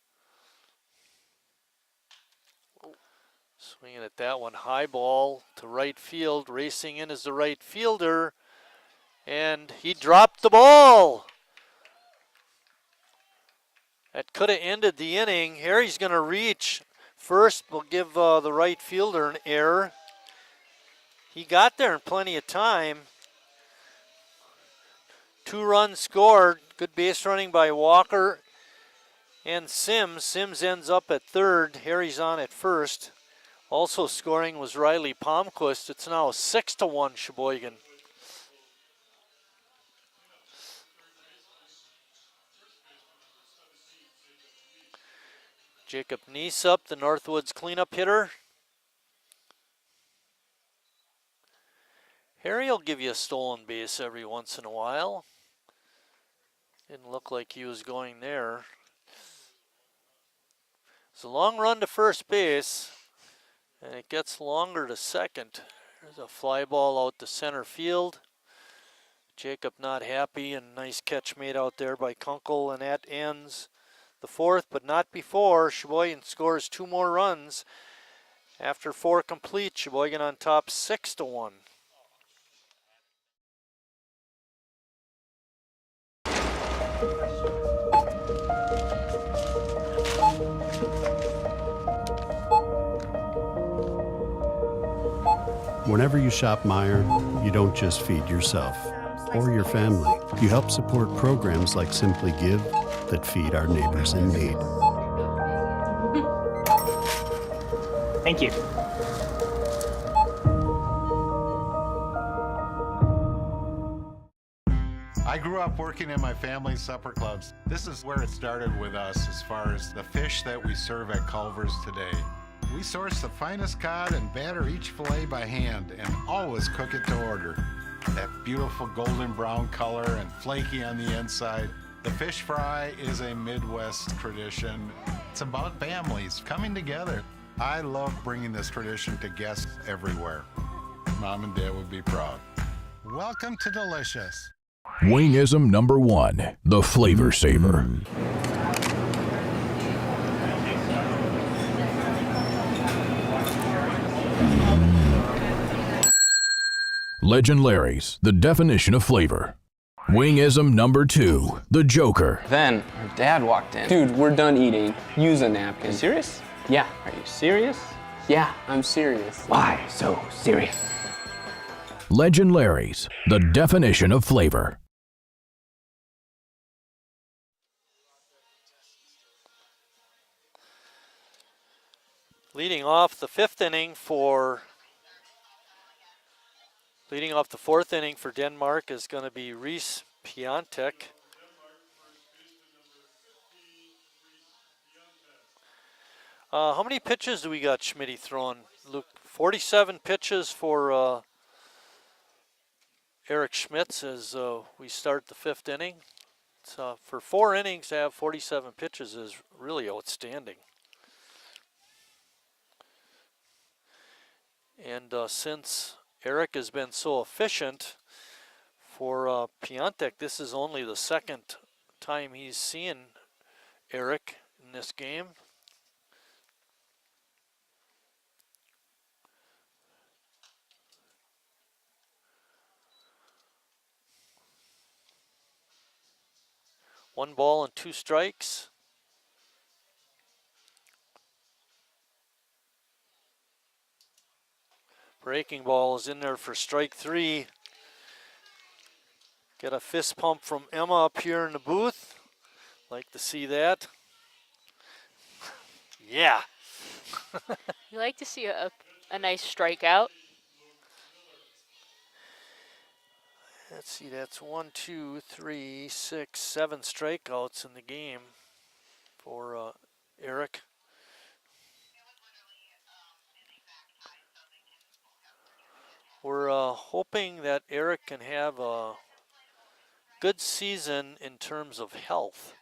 Swinging at that one, high ball to right field. Racing in is the right fielder, and he dropped the ball. That could have ended the inning. Harry's going to reach. First, we'll give the right fielder an error. He got there in plenty of time. 2 runs scored. Good base running by Walker and Sims. Sims ends up at third. Harry's on at first. Also scoring was Riley Palmquist. It's now 6-1 Sheboygan. Jacob Neesup, the Northwoods cleanup hitter. Harry will give you a stolen base every once in a while. Didn't look like he was going there. It's a long run to first base, and it gets longer to second. There's a fly ball out to center field. Jacob not happy, and nice catch made out there by Kunkel, and that ends the fourth, but not before. Sheboygan scores 2 more runs. After 4 complete, Sheboygan on top 6-1. Whenever you shop Meijer, you don't just feed yourself or your family. You help support programs like Simply Give that feed our neighbors in need. Thank you. I grew up working in my family's supper clubs. This is where it started with us as far as the fish that we serve at Culver's today. We source the finest cod and batter each fillet by hand and always cook it to order. That beautiful golden brown color and flaky on the inside. The fish fry is a Midwest tradition. It's about families coming together. I love bringing this tradition to guests everywhere. Mom and Dad would be proud. Welcome to Delicious. Wingism number 1, the Flavor Saver. Legend Larry's, the definition of flavor. Wingism number 2, the Joker. Then her dad walked in. Dude, we're done eating. Use a napkin. You serious? Yeah. Are you serious? Yeah, I'm serious. Why so serious? Legend Larry's, the definition of flavor. Leading off the fourth inning for Denmark is going to be Reese Piontek. How many pitches do we got Schmitty throwing? Luke, 47 pitches for Eric Schmitz as we start the 5th inning. So for 4 innings to have 47 pitches is really outstanding. And since Eric has been so efficient for Piontek, this is only the 2nd time he's seen Eric in this game. One ball and 2 strikes. Breaking ball is in there for strike 3. Get a fist pump from Emma up here in the booth. Like to see that. Yeah. You like to see a nice strikeout. Let's see, that's 1, 2, 3, 6, 7 strikeouts in the game for Eric. We're hoping that Eric can have a good season in terms of health.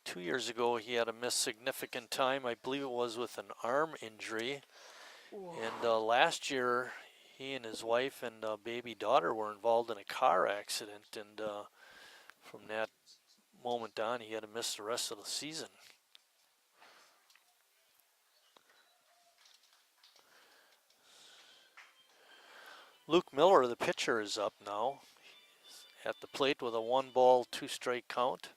2 years ago, he had to miss significant time. I believe it was with an arm injury. Ooh. And last year, he and his wife and baby daughter were involved in a car accident. And from that moment on, he had to miss the rest of the season. Luke Miller, the pitcher, is up now. He's at the plate with a 1-ball, 2-strike count.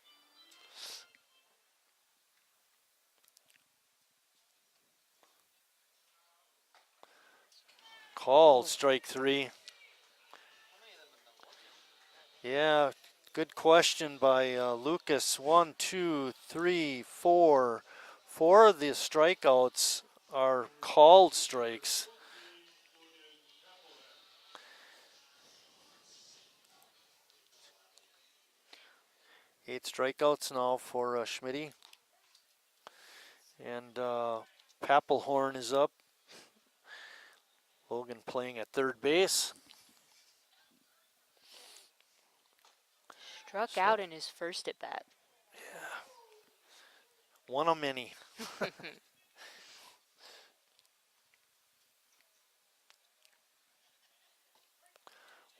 Called strike 3. Yeah, good question by Lucas. 1, 2, 3, 4. 4 of the strikeouts are called strikes. Eight strikeouts now for Schmitty. And Papelhorn is up. Logan playing at third base. Struck out in his first at bat. Yeah. One of many.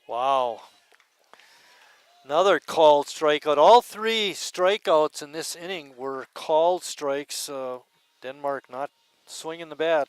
Wow. Another called strikeout. All three strikeouts in this inning were called strikes. Denmark not swinging the bat.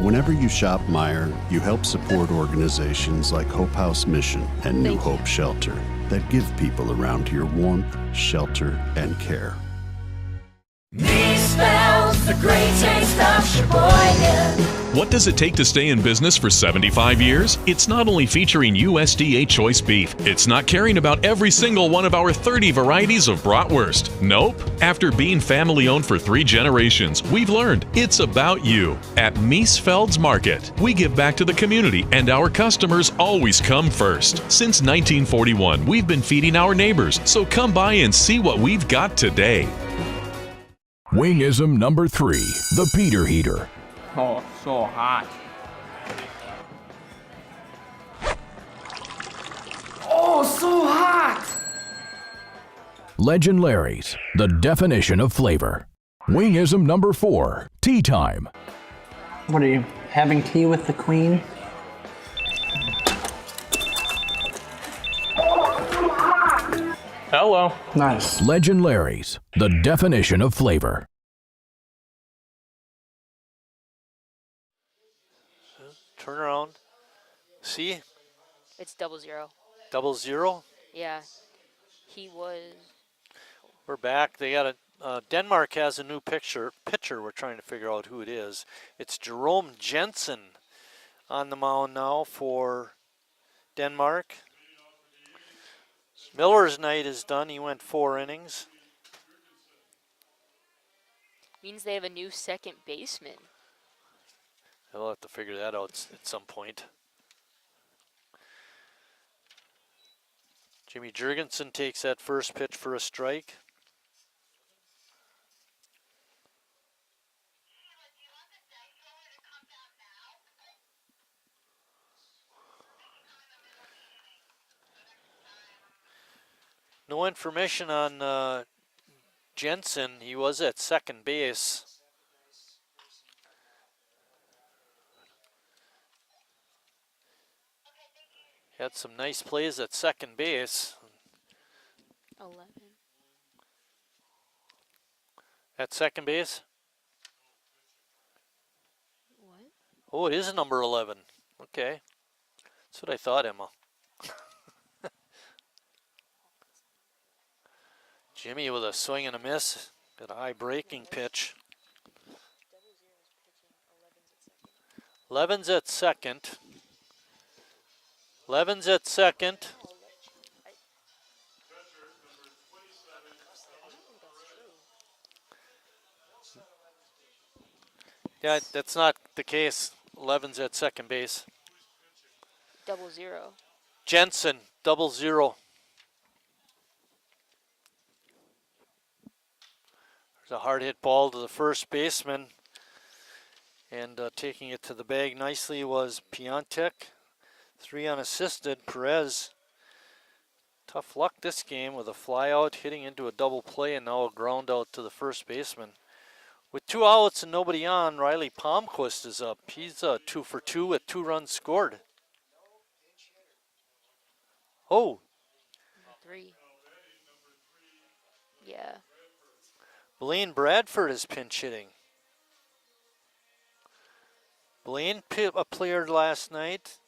Whenever you shop Meijer, you help support organizations like Hope House Mission and New Hope Shelter that give people around here warmth, shelter, and care. Me spells the great taste of Sheboygan. What does it take to stay in business for 75 years? It's not only featuring USDA choice beef. It's not caring about every single one of our 30 varieties of bratwurst. Nope. After being family owned for 3 generations, we've learned it's about you. At Miesfeld's Market, we give back to the community and our customers always come first. Since 1941, we've been feeding our neighbors, so come by and see what we've got today. Wingism number 3, the Peter Heater. Oh, so hot. Oh, so hot! Legend Larry's, the definition of flavor. Wingism number 4, tea time. What are you, having tea with the queen? Hello. Nice. Legend Larry's, the definition of flavor. Turn around. See? It's 0-0. 0-0. Yeah. He was. We're back. They got a Denmark has a new pitcher. We're trying to figure out who it is. It's Jerome Jensen on the mound now for Denmark. Miller's night is done. He went 4 innings. Means they have a new second baseman. They'll have to figure that out at some point. Jimmy Jurgensen takes that first pitch for a strike. No information on Jensen. He was at second base. Had some nice plays at second base. 11. At second base? What? Oh, it is number 11. Okay. That's what I thought, Emma. Jimmy with a swing and a miss. Got a high breaking pitch. 11's at second. 11's at second. Yeah, that's not the case. 11's at second base. 0-0. Jensen, 0-0. There's a hard hit ball to the first baseman. And taking it to the bag nicely was Piontek. 3 unassisted. Perez. Tough luck this game with a fly out, hitting into a double play, and now a ground out to the first baseman. With 2 outs and nobody on, Riley Palmquist is up. He's 2 for 2 with 2 runs scored. Oh. 3. Yeah. Blaine Bradford is pinch hitting. Blaine appeared last night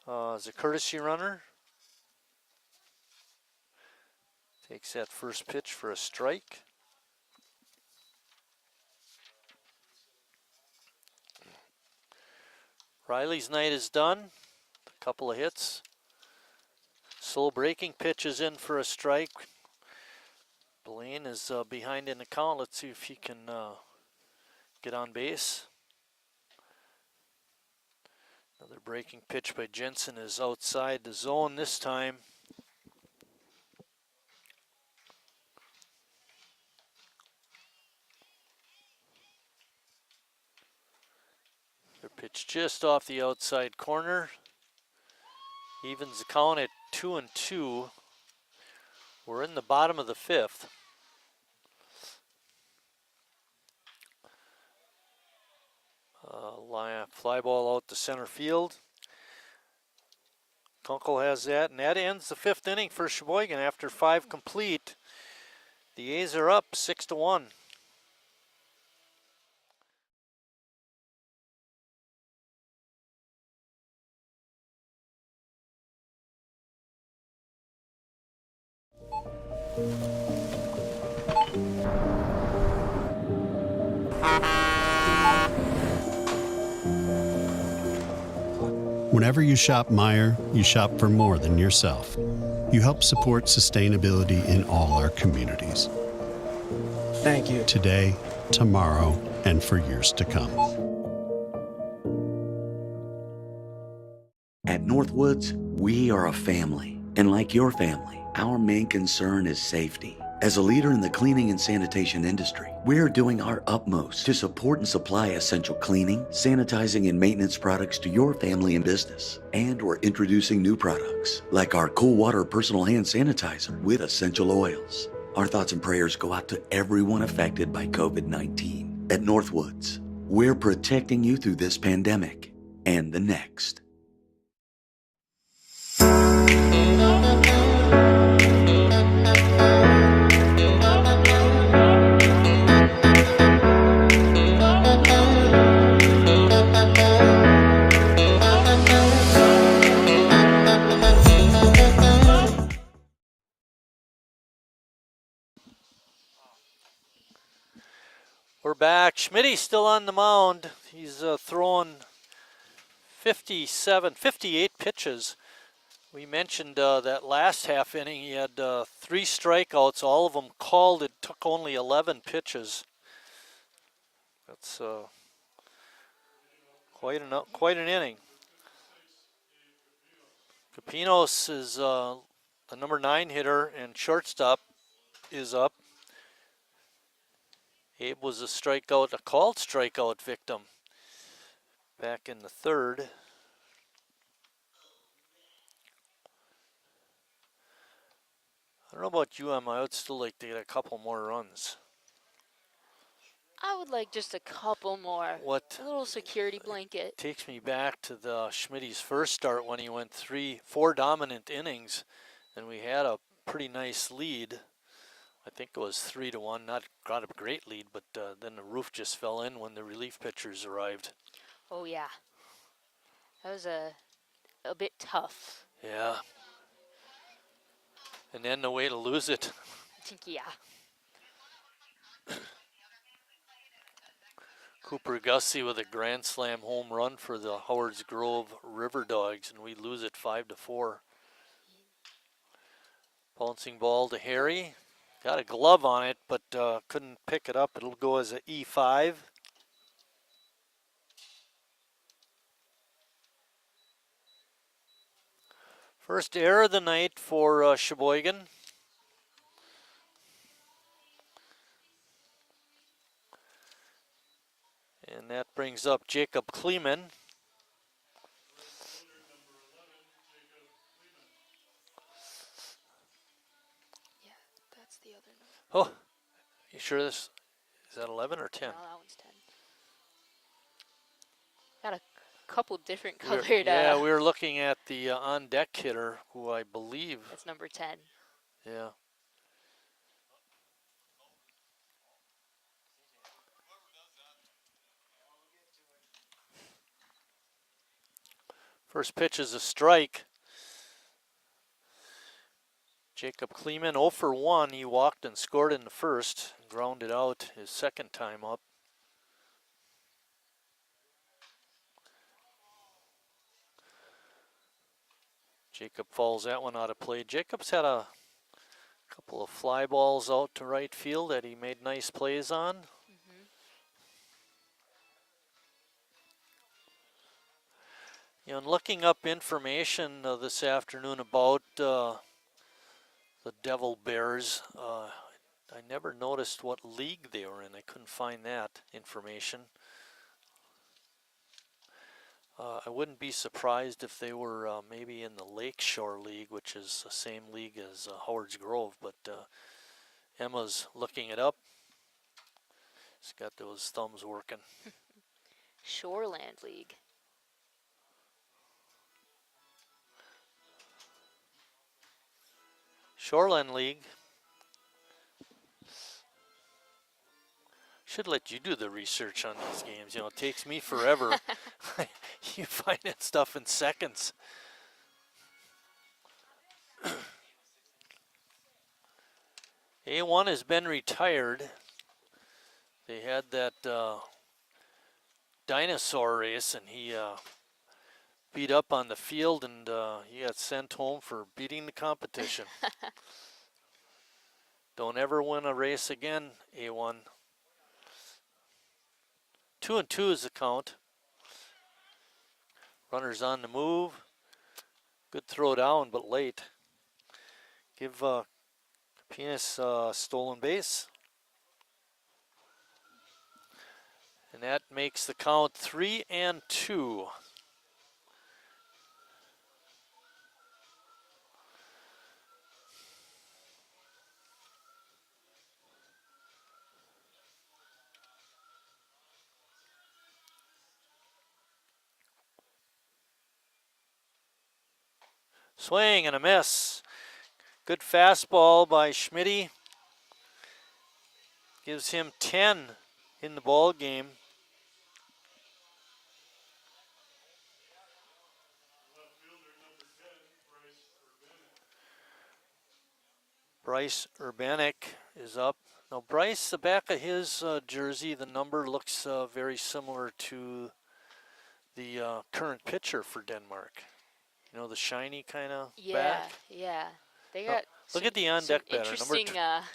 as a courtesy runner. Takes that first pitch for a strike. Riley's night is done. A couple of hits. Slow breaking pitch is in for a strike. Blaine is behind in the count. Let's see if he can get on base. Another breaking pitch by Jensen is outside the zone this time. Pitch just off the outside corner. Evens the count at 2-2. We're in the bottom of the fifth. Fly ball out to center field. Kunkel has that, and that ends the fifth inning for Sheboygan after 5 complete. The A's are up 6-1. Whenever you shop Meijer, you shop for more than yourself. You help support sustainability in all our communities. Thank you. Today, tomorrow, and for years to come. At Northwoods, we are a family. And like your family, our main concern is safety. As a leader in the cleaning and sanitation industry, we're doing our utmost to support and supply essential cleaning, sanitizing, and maintenance products to your family and business. And we're introducing new products, like our Cool Water Personal Hand Sanitizer with essential oils. Our thoughts and prayers go out to everyone affected by COVID-19. At Northwoods, we're protecting you through this pandemic and the next. We're back. Schmitty's still on the mound. He's thrown 58 pitches. We mentioned that last half inning he had 3 strikeouts, all of them called. It took only 11 pitches. That's quite an inning. Capinos is the number 9 hitter, and shortstop is up. Abe was a called strikeout victim back in the third. I don't know about you, Emma. I would still like to get a couple more runs. I would like just a couple more. What? A little security blanket. Takes me back to the Schmitty's first start when he went 4 dominant innings, and we had a pretty nice lead. I think it was 3-1. Not got a great lead, but then the roof just fell in when the relief pitchers arrived. Oh yeah, that was a bit tough. Yeah. And then the way to lose it. Yeah. Cooper Gussie with a grand slam home run for the Howards Grove River Dogs, and we lose it 5-4. Bouncing ball to Harry. Got a glove on it, but couldn't pick it up. It'll go as an E5. First error of the night for Sheboygan. And that brings up Jacob Kleeman. Yeah, that's the other number. Oh, you sure this is that 11 or 10? No, that one's 10. Got a couple different colored. Yeah, we were looking at the on-deck hitter, who I believe. That's number 10. Yeah. First pitch is a strike. Jacob Kleeman 0 for 1. He walked and scored in the first, grounded out his second time up. Jacob fouls that one out of play. Jacob's had a couple of fly balls out to right field that he made nice plays on. You know, looking up information this afternoon about the Devilbears, I never noticed what league they were in. I couldn't find that information. I wouldn't be surprised if they were maybe in the Lakeshore League, which is the same league as Howard's Grove, but Emma's looking it up. She's got those thumbs working. Shoreland League. Shoreland League. Should let you do the research on these games. You know, it takes me forever. You find that stuff in seconds. A1 has been retired. They had that dinosaur race, and he beat up on the field, and he got sent home for beating the competition. Don't ever win a race again, A1. 2-2 is the count. Runners on the move. Good throw down, but late. Give Penis stolen base. And that makes the count 3-2. Swing and a miss. Good fastball by Schmitty. Gives him 10 in the ball game. Bryce Urbanek is up. Now Bryce, the back of his jersey, the number looks very similar to the current pitcher for Denmark. You know, the shiny kind of back. Yeah. They got look at the on-deck batter,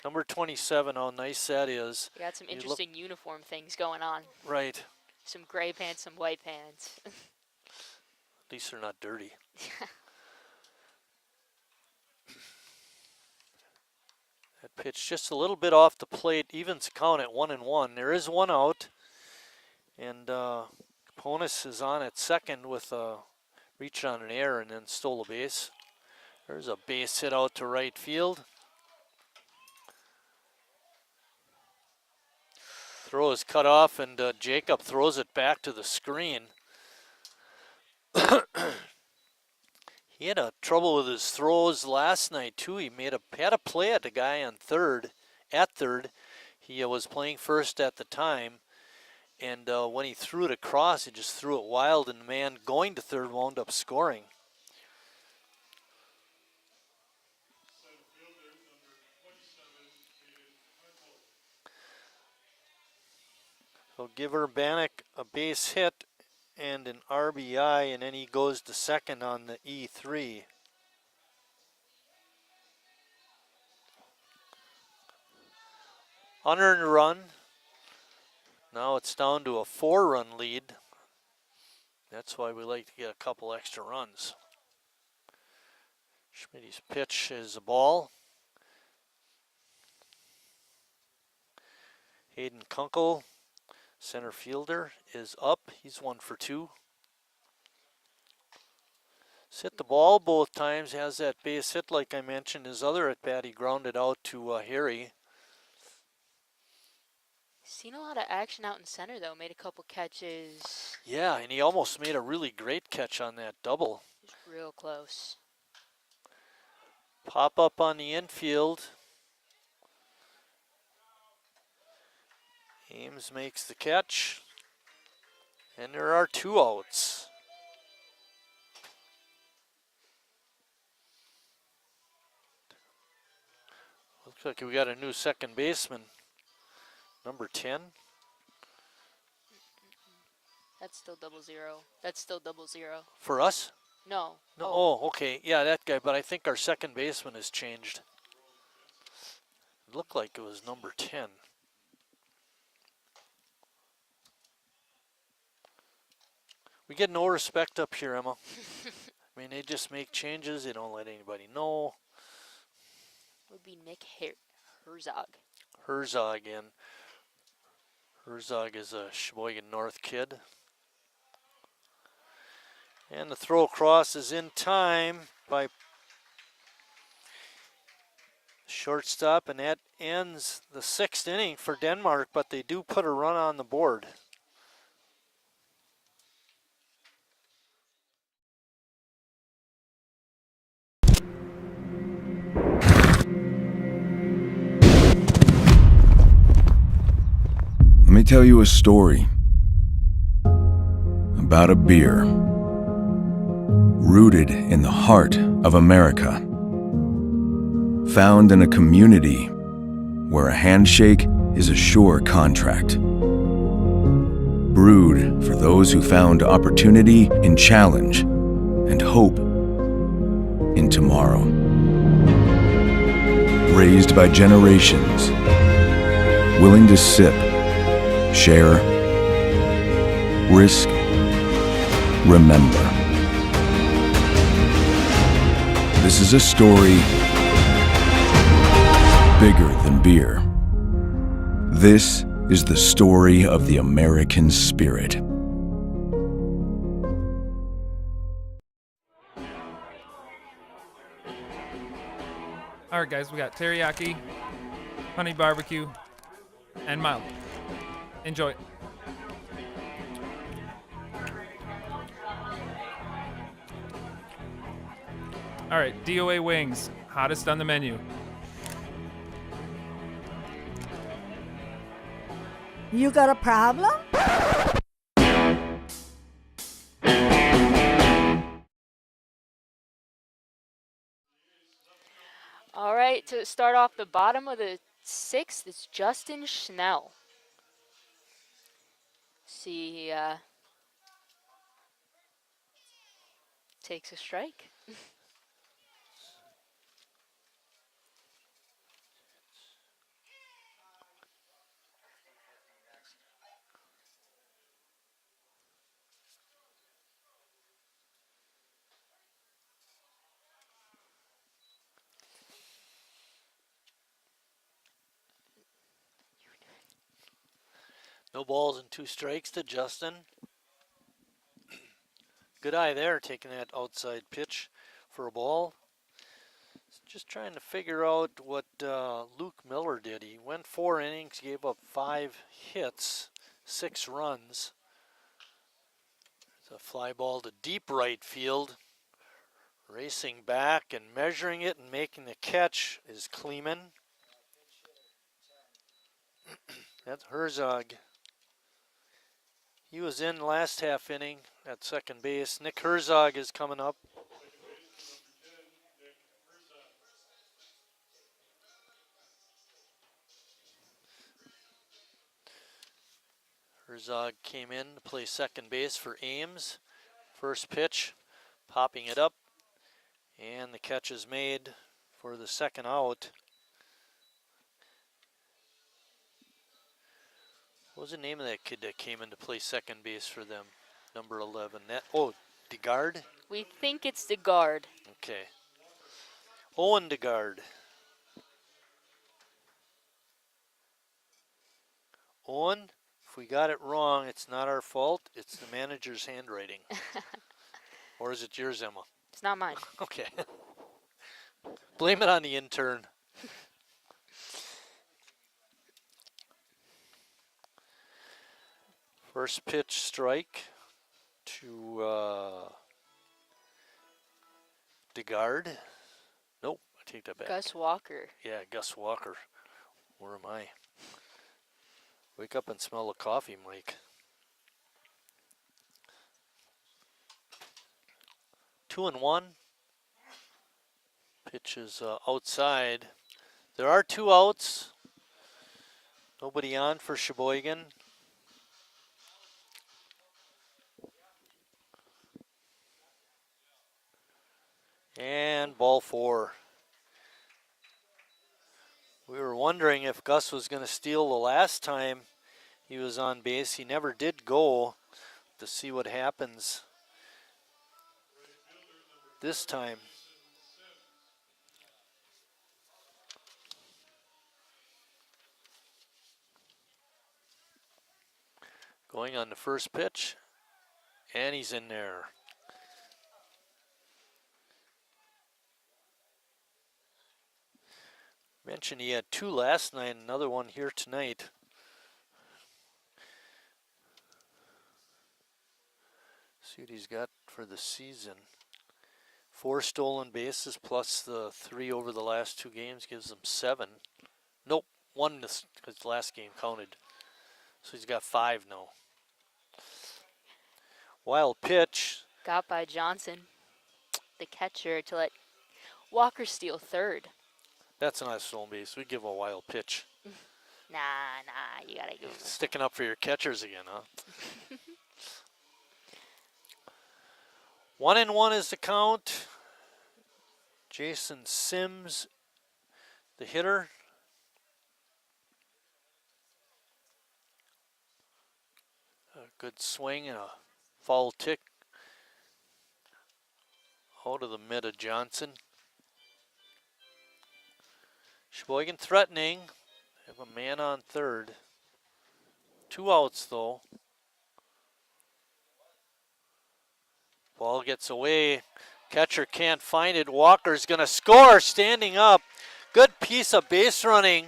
number 27, how nice that is. They got some interesting uniform things going on. Right. Some gray pants, some white pants. At least they're not dirty. That pitch just a little bit off the plate, evens the count at 1-1. There is one out, and Kaponis is on at second with a reach on an error and then stole a base. There's a base hit out to right field. Throw is cut off, and Jacob throws it back to the screen. He had trouble with his throws last night too. He had a play at the guy on third. He was playing first at the time, and when he threw it across, he just threw it wild, and the man going to third wound up scoring. So give Urbanek a base hit and an RBI, and then he goes to second on the E3. Unearned run. Now it's down to a 4-run lead. That's why we like to get a couple extra runs. Schmitty's pitch is a ball. Hayden Kunkel, center fielder, is up. He's 1 for 2. Hit the ball both times, has that base hit like I mentioned. His other at bat, he grounded out to Harry. Seen a lot of action out in center though, made a couple catches. Yeah, and he almost made a really great catch on that double. Just real close. Pop up on the infield. Ames makes the catch, and there are 2 outs. Looks like we got a new second baseman, number 10. That's still 00. That's still 00. For us? No. No. Oh, okay. Yeah, that guy. But I think our second baseman has changed. It looked like it was number 10. We get no respect up here, Emma. I mean, they just make changes. They don't let anybody know. Would be Nick Herzog. Herzog in. Herzog is a Sheboygan North kid. And the throw across is in time by shortstop, and that ends the 6th inning for Denmark, but they do put a run on the board. Let me tell you a story about a beer rooted in the heart of America, found in a community where a handshake is a sure contract, brewed for those who found opportunity in challenge and hope in tomorrow, raised by generations willing to sip, share, risk, remember. This is a story bigger than beer. This is the story of the American spirit. All right, guys, we got teriyaki, honey barbecue, and mild. Enjoy. All right, DOA wings, hottest on the menu. You got a problem? All right, to start off the bottom of the 6th, it's Justin Schnell. See, he takes a strike. No balls and 2 strikes to Justin. Good eye there, taking that outside pitch for a ball. Just trying to figure out what Luke Miller did. He went 4 innings, gave up 5 hits, 6 runs. It's a fly ball to deep right field. Racing back and measuring it and making the catch is Kleeman. That's Herzog. He was in last half inning at second base. Nick Herzog is coming up. Herzog came in to play second base for Ames. First pitch, popping it up, and the catch is made for the second out. What was the name of that kid that came in to play second base for them? Number 11. DeGard? We think it's the guard. Okay. Owen DeGard. Owen, if we got it wrong, it's not our fault. It's the manager's handwriting. Or is it yours, Emma? It's not mine. Okay. Blame it on the intern. First pitch strike to DeGard. Nope, I take that back. Gus Walker. Yeah, Gus Walker. Where am I? Wake up and smell the coffee, Mike. 2-1. Pitch is outside. There are 2 outs. Nobody on for Sheboygan. And ball 4. We were wondering if Gus was going to steal the last time he was on base. He never did go to see what happens this time. Going on the first pitch, and he's in there. Mentioned he had 2 last night, another one here tonight. See what he's got for the season. 4 stolen bases plus the 3 over the last 2 games gives him 7. Nope, 1 because the last game counted. So he's got 5 now. Wild pitch. Got by Johnson, the catcher, to let Walker steal third. That's not a stolen base. We give him a wild pitch. Nah, you gotta go. Sticking up for your catchers again, huh? 1-1 is the count. Jason Sims, the hitter. A good swing and a foul tick out of the mid of Johnson. Sheboygan threatening. Have a man on third. 2 outs though. Ball gets away. Catcher can't find it. Walker's going to score standing up. Good piece of base running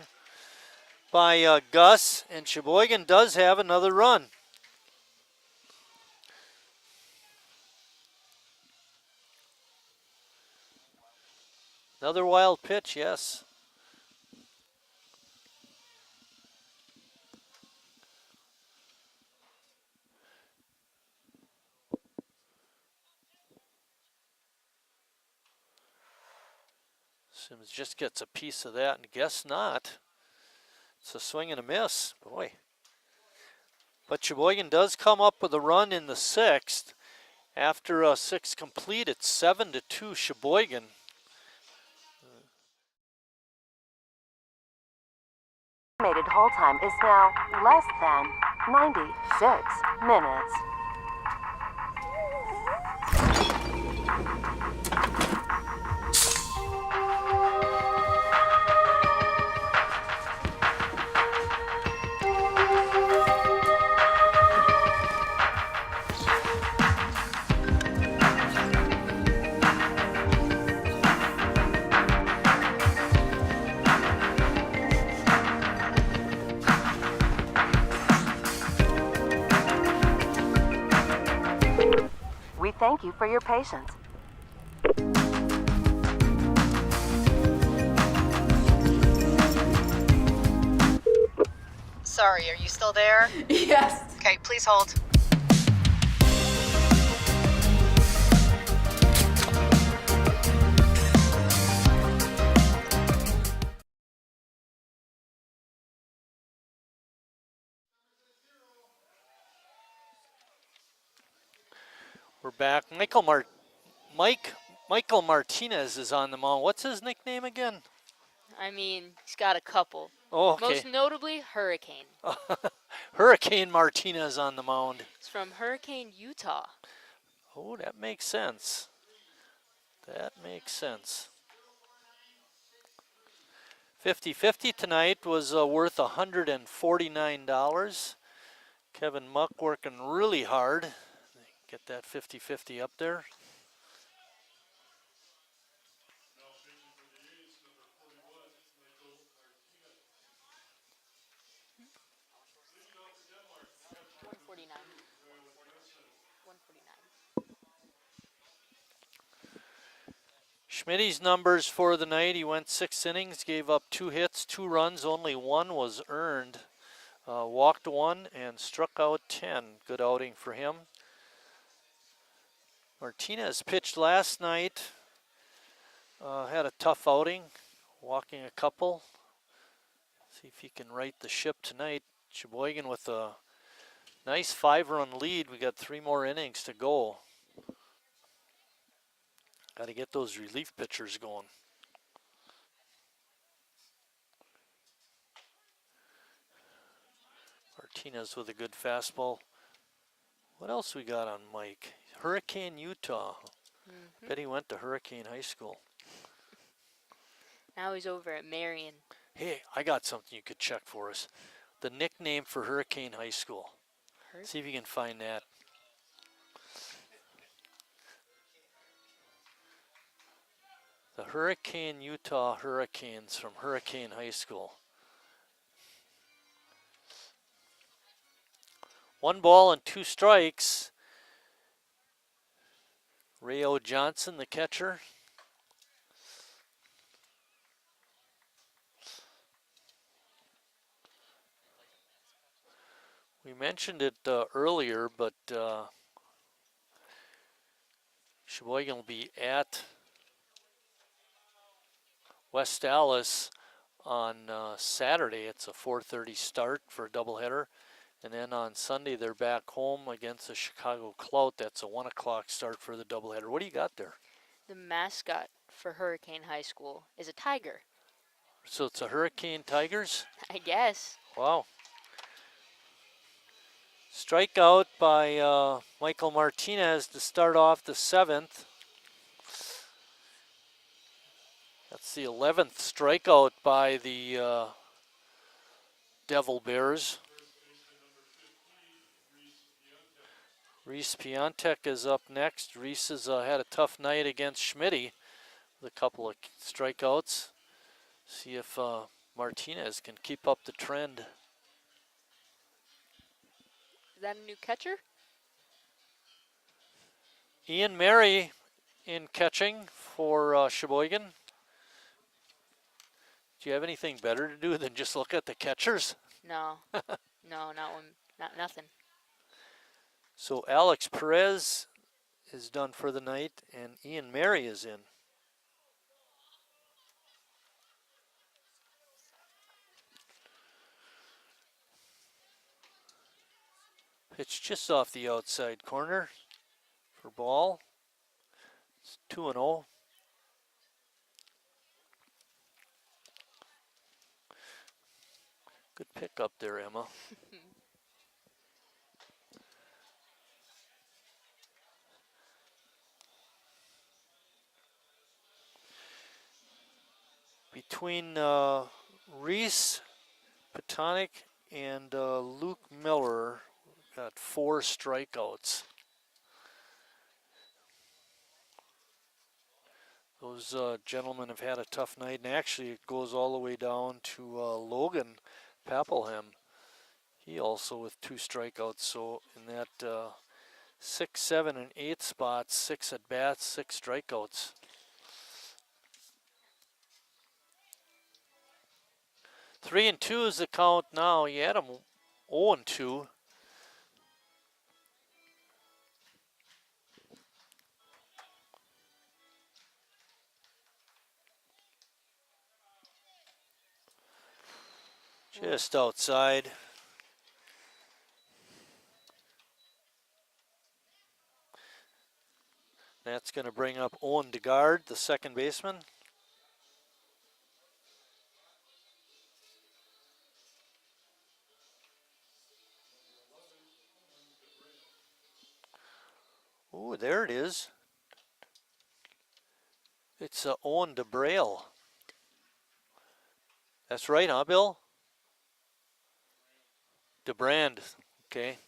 by Gus. And Sheboygan does have another run. Another wild pitch, yes. Sims just gets a piece of that, and guess not. It's a swing and a miss, boy. But Sheboygan does come up with a run in the 6th. After 6 complete, it's 7-2 Sheboygan. Estimated hold time is now less than 96 minutes. We thank you for your patience. Sorry, are you still there? Yes. Okay, please hold. We're back. Michael Martinez is on the mound. What's his nickname again? I mean, he's got a couple. Oh, okay. Most notably, Hurricane. Hurricane Martinez on the mound. It's from Hurricane, Utah. Oh, that makes sense. That makes sense. 50-50 tonight was worth $149. Kevin Muck working really hard. Get that 50-50 up there. Schmitty's numbers for the night, he went 6 innings, gave up 2 hits, 2 runs, only 1 was earned. Walked 1 and struck out 10. Good outing for him. Martinez pitched last night, had a tough outing, walking a couple. See if he can right the ship tonight. Sheboygan with a nice 5-run lead. We got 3 more innings to go. Got to get those relief pitchers going. Martinez with a good fastball. What else we got on Mike? Hurricane, Utah. Bet he went to Hurricane High School. Now he's over at Marion. Hey, I got something you could check for us. The nickname for Hurricane High School. See if you can find that. The The Hurricane Utah Hurricanes from Hurricane High School. 1 ball and 2 strikes. Rayo Johnson, the catcher. We mentioned it earlier, but Sheboygan will be at West Allis on Saturday. It's a 4:30 start for a doubleheader. And then on Sunday, they're back home against the Chicago Clout. That's a 1 o'clock start for the doubleheader. What do you got there? The mascot for Hurricane High School is a tiger. So it's a Hurricane Tigers? I guess. Wow. Strikeout by Michael Martinez to start off the 7th. That's the 11th strikeout by the Devil Bears. Reese Piontek is up next. Reese has had a tough night against Schmitty with a couple of strikeouts. See if Martinez can keep up the trend. Is that a new catcher? Ian Mary in catching for Sheboygan. Do you have anything better to do than just look at the catchers? No. No, not nothing. So Alex Perez is done for the night, and Ian Mary is in. Pitch just off the outside corner for ball. It's 2-0. Good pick up there, Emma. Between Reese Patonic and Luke Miller, got 4 strikeouts. Those gentlemen have had a tough night, and actually it goes all the way down to Logan Papelham. He also with 2 strikeouts. So in that 6, 7, and 8 spots, 6 at bats, 6 strikeouts. Three and 2 is the count now. You had him 0-2. Just outside. That's going to bring up Owen DeGard, the second baseman. Oh, there it is. It's Owen DeBrail. That's right, huh, Bill? DeBrand, okay.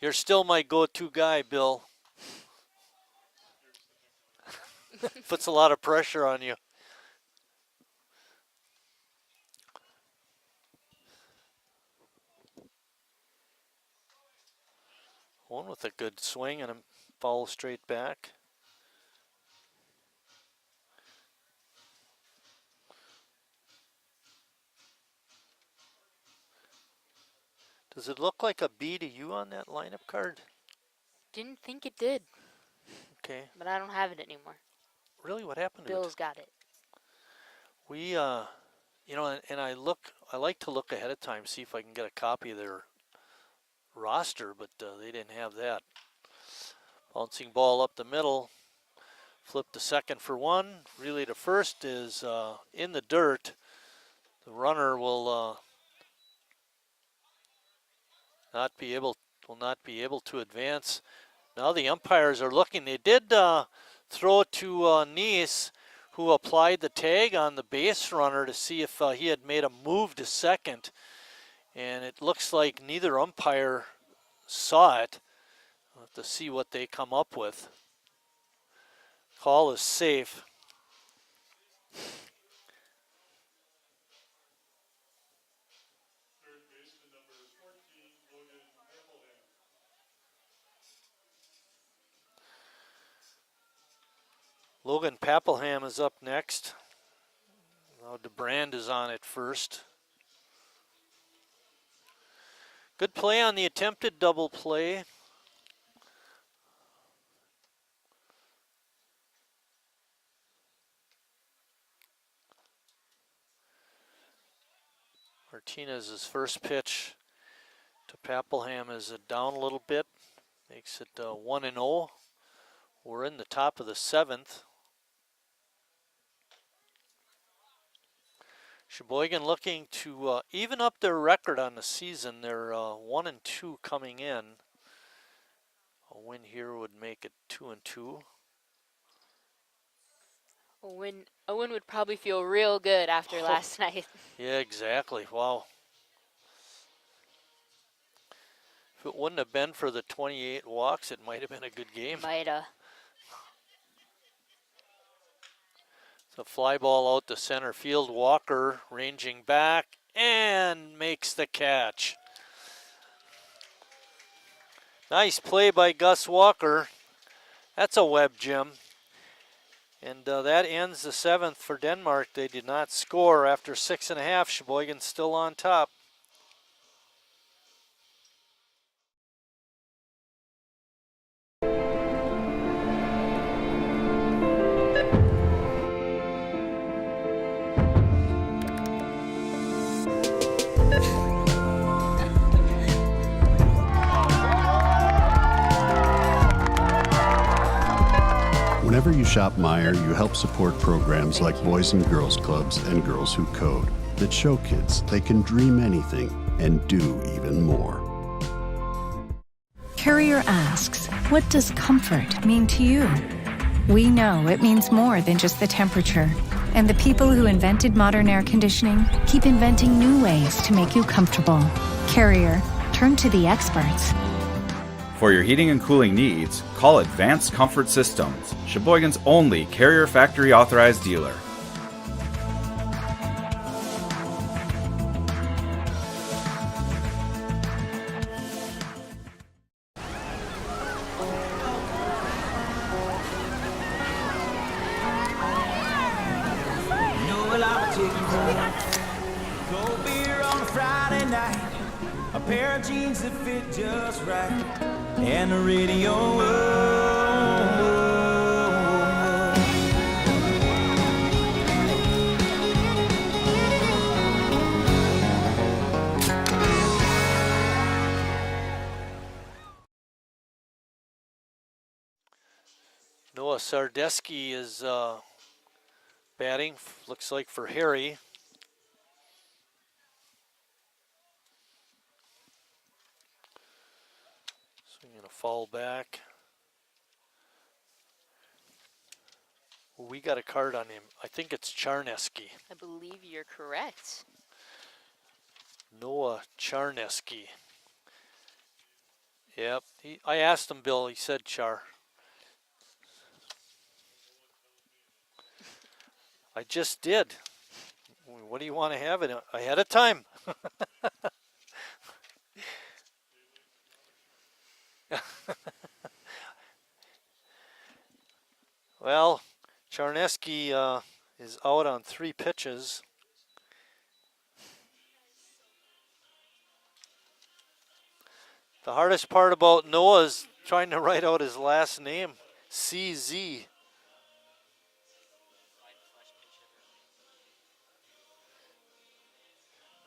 You're still my go-to guy, Bill. Puts a lot of pressure on you. One with a good swing and a foul straight back. Does it look like a B to you on that lineup card? Didn't think it did. Okay. But I don't have it anymore. Really, what happened to it? Bill's got it. We, you know, and I like to look ahead of time, see if I can get a copy of their roster, but they didn't have that. Bouncing ball up the middle. Flip to second for 1. Relay to first is in the dirt. The runner will not be able to advance. Now the umpires are looking. They did throw it to Nice, who applied the tag on the base runner to see if he had made a move to second. And it looks like neither umpire saw it. have to see what they come up with. Call is safe. Logan Papelham is up next. Now DeBrand is on it first. Good play on the attempted double play. Martinez's first pitch to Papelham is down a little bit. Makes it 1-0. We're in the top of the 7th. Sheboygan looking to even up their record on the season. They're 1-2 coming in. A win here would make it 2-2. A win would probably feel real good after last night. Yeah, exactly. Wow. If it wouldn't have been for the 28 walks, it might have been a good game. Might have. It's a fly ball out to center field. Walker ranging back and makes the catch. Nice play by Gus Walker. That's a web, Jim. And that ends the 7th for Denmark. They did not score after 6.5. Sheboygan still on top. Whenever you shop Meijer, you help support programs like Boys and Girls Clubs and Girls Who Code that show kids they can dream anything and do even more. Carrier asks, what does comfort mean to you? We know it means more than just the temperature. And the people who invented modern air conditioning keep inventing new ways to make you comfortable. Carrier, turn to the experts. For your heating and cooling needs, call Advanced Comfort Systems, Sheboygan's only Carrier factory authorized dealer. Cold beer on a Friday night, a pair of jeans that fit just right, and the radio. Noah Sardeski is batting, looks like for Harry. Swinging a foul back. We got a card on him. I think it's Charneski. I believe you're correct. Noah Charneski. Yep. I asked him, Bill. He said Char. I just did. What do you want to have it ahead of time? Well, Charneski is out on 3 pitches. The hardest part about Noah is trying to write out his last name, CZ.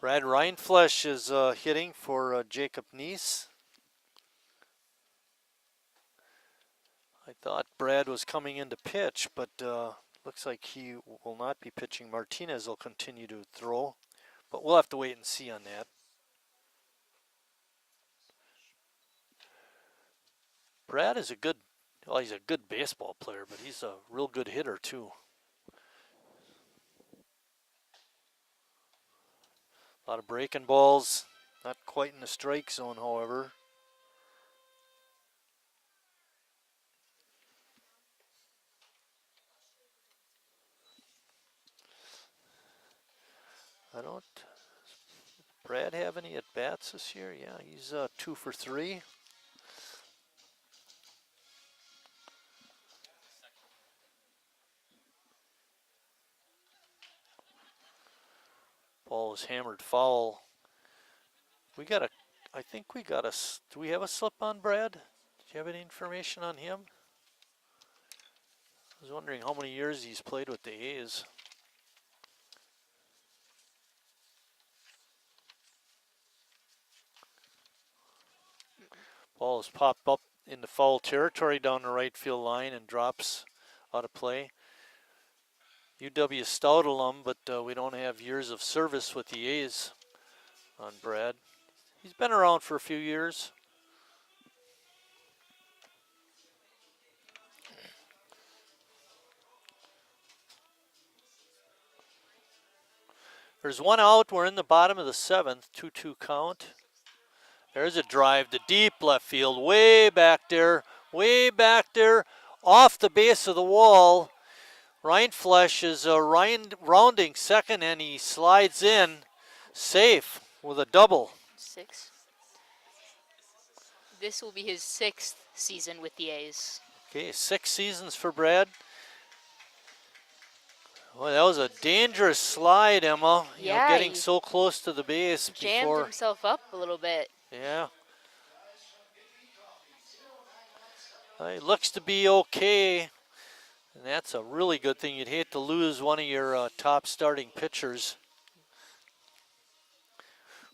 Brad Reinflesch is hitting for Jacob Neese. I thought Brad was coming in to pitch, but looks like he will not be pitching. Martinez will continue to throw, but we'll have to wait and see on that. Brad is he's a good baseball player, but he's a real good hitter too. A lot of breaking balls, not quite in the strike zone, however. I don't. Brad have any at bats this year? Yeah, he's 2 for 3. Ball is hammered foul. We got a. I think we got a. Do we have a slip on Brad? Did you have any information on him? I was wondering how many years he's played with the A's. Ball is popped up into foul territory down the right field line and drops out of play. UW Stout alum, but we don't have years of service with the A's on Brad. He's been around for a few years. There's one out. We're in the bottom of the 7th, 2-2 count. There's a drive to deep left field, way back there, off the base of the wall. Rindfleisch is rounding second, and he slides in safe with a double. 6. This will be his 6th season with the A's. Okay, 6 seasons for Brad. Well, that was a dangerous slide, Emma. You know, getting so close to the base jammed before. Himself up a little bit. Yeah. It looks to be okay, and that's a really good thing. You'd hate to lose one of your top starting pitchers.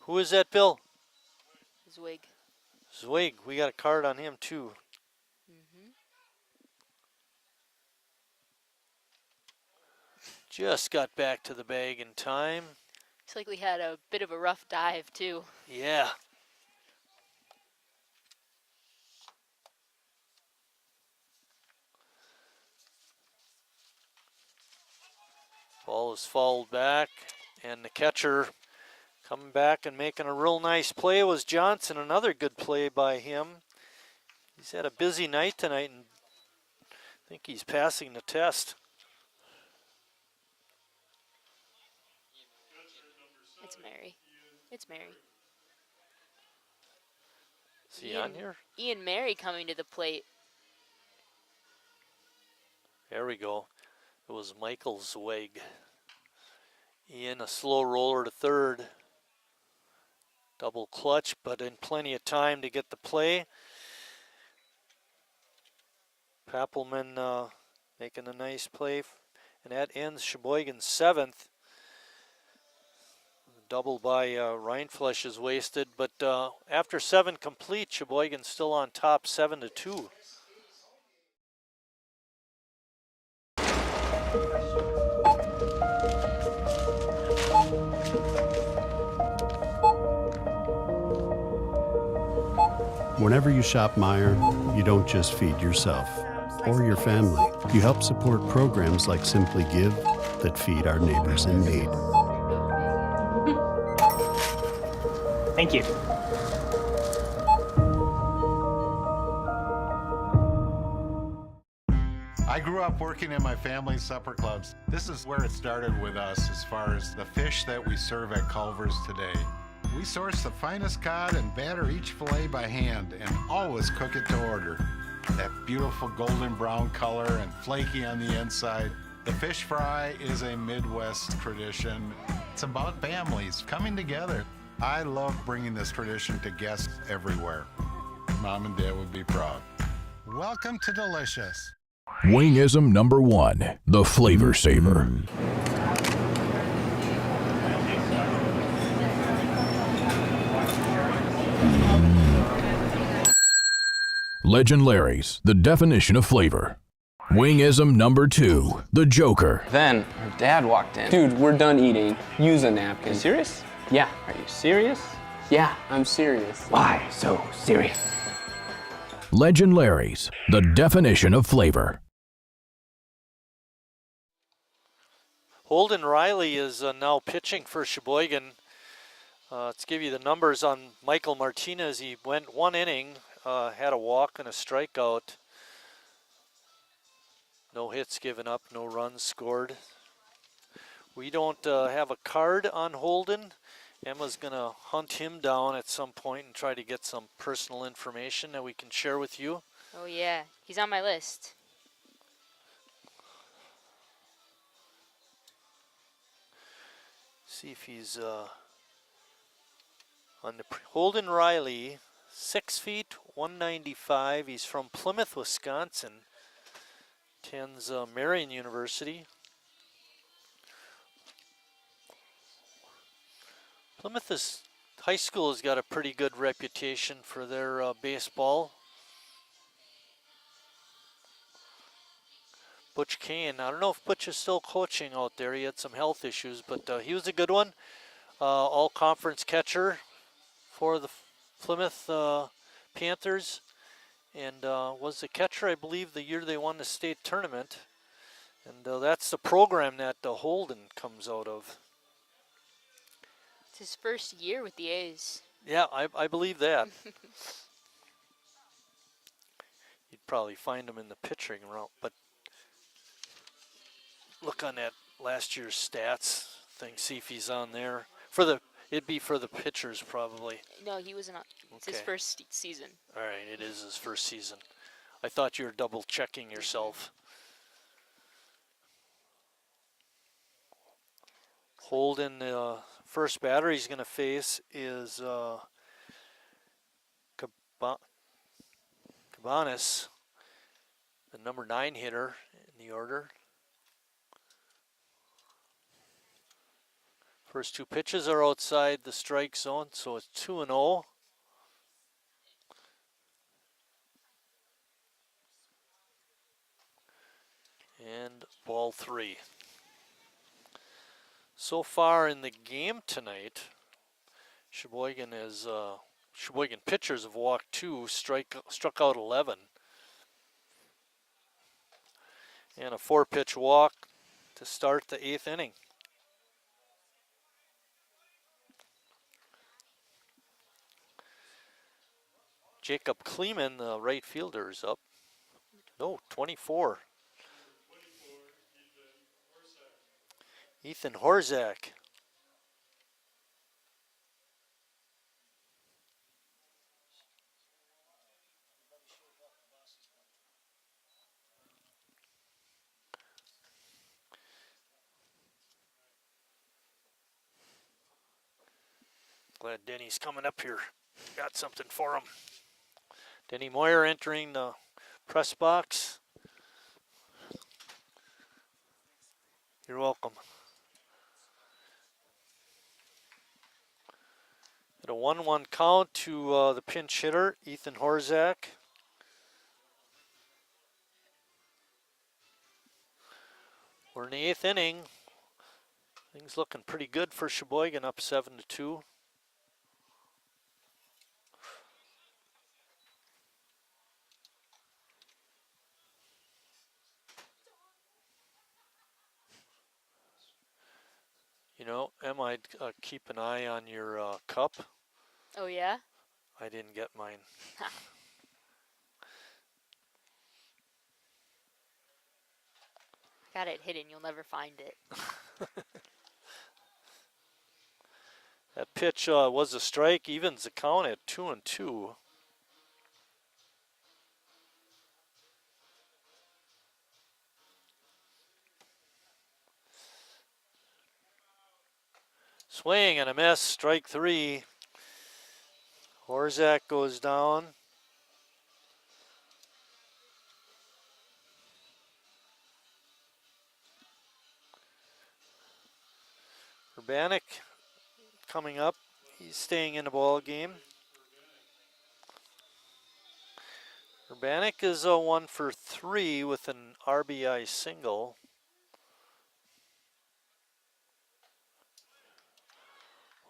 Who is that, Bill? Zwig. Zwig. We got a card on him, too. Just got back to the bag in time. Looks like we had a bit of a rough dive, too. Yeah. Ball is fouled back, and the catcher coming back and making a real nice play was Johnson. Another good play by him. He's had a busy night tonight, and I think he's passing the test. It's Mary. It's Mary. Is he on here? Ian Mary coming to the plate. There we go. It was Michael Zwig. Ian, a slow roller to third. Double clutch, but in plenty of time to get the play. Pappelman making a nice play, and that ends Sheboygan's 7th. Double by Rindfleisch is wasted, but after 7 complete, Sheboygan's still on top 7-2. Whenever you shop Meijer, you don't just feed yourself or your family. You help support programs like Simply Give that feed our neighbors in need. Thank you. I grew up working in my family's supper clubs. This is where it started with us as far as the fish that we serve at Culver's today. We source the finest cod and batter each fillet by hand and always cook it to order. That beautiful golden brown color and flaky on the inside. The fish fry is a Midwest tradition. It's about families coming together. I love bringing this tradition to guests everywhere. Mom and Dad would be proud. Welcome to Delicious. Wingism number 1, the Flavor Saver. Legend Larry's, the definition of flavor. Wingism number 2, the Joker. Then her dad walked in. Dude, we're done eating. Use a napkin. Are you serious? Yeah. Are you serious? Yeah, I'm serious. Why so serious? Legend Larry's, the definition of flavor. Holden Riley is now pitching for Sheboygan. Let's give you the numbers on Michael Martinez. He went 1 inning, had a walk and a strikeout. No hits given up, no runs scored. We don't have a card on Holden. Emma's going to hunt him down at some point and try to get some personal information that we can share with you. Oh, yeah. He's on my list. See if he's on the Holden Riley, 6 feet, 195. He's from Plymouth, Wisconsin. Attends Marion University. Plymouth high school has got a pretty good reputation for their baseball. Butch Kane, I don't know if Butch is still coaching out there. He had some health issues, but he was a good one. All-conference catcher for the Plymouth Panthers, and was the catcher, I believe, the year they won the state tournament. And that's the program that Holden comes out of. It's his first year with the A's. Yeah, I believe that. You'd probably find him in the pitching round, but look on that last year's stats thing, see if he's on there. It'd be for the pitchers probably. No, he wasn't on. It's his Okay. first season. All right, it is his first season. I thought you were double checking yourself. Holden, first batter he's going to face is Cabanas, the number 9 hitter in the order. First 2 pitches are outside the strike zone, so it's 2-0. And ball 3. So far in the game tonight, Sheboygan pitchers have walked 2, struck out 11. And a 4-pitch walk to start the 8th inning. Jacob Kleeman, the right fielder, is up. No, 24. Ethan Horzak. Glad Denny's coming up here. Got something for him. Denny Moyer entering the press box. You're welcome. At a 1-1 count to the pinch hitter, Ethan Horzak. We're in the 8th inning. Things looking pretty good for Sheboygan, up 7-2. You know, Em, I'd keep an eye on your cup. Oh, yeah? I didn't get mine. Got it hidden. You'll never find it. That pitch was a strike, evens the count at 2-2. Swing and a miss, strike 3. Horzak goes down. Urbanik coming up. He's staying in the ball game. Urbanik is 1 for 3 with an RBI single.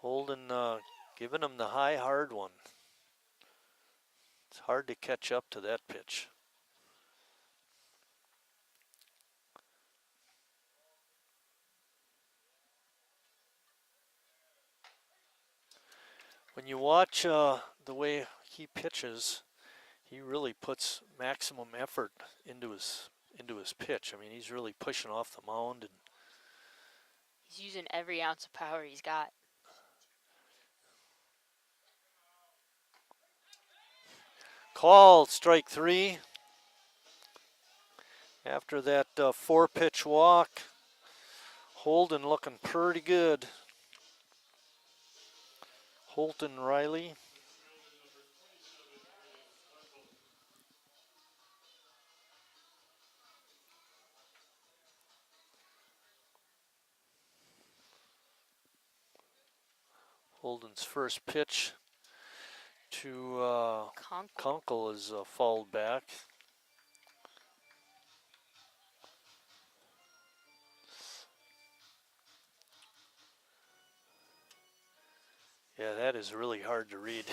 Holden giving him the high, hard one. It's hard to catch up to that pitch. When you watch the way he pitches, he really puts maximum effort into his pitch. I mean, he's really pushing off the mound, and He's using every ounce of power he's got. Call, strike 3. After that 4-pitch walk, Holden looking pretty good. Holton Riley. Holden's first pitch to Kunkel is fouled back. Yeah, that is really hard to read.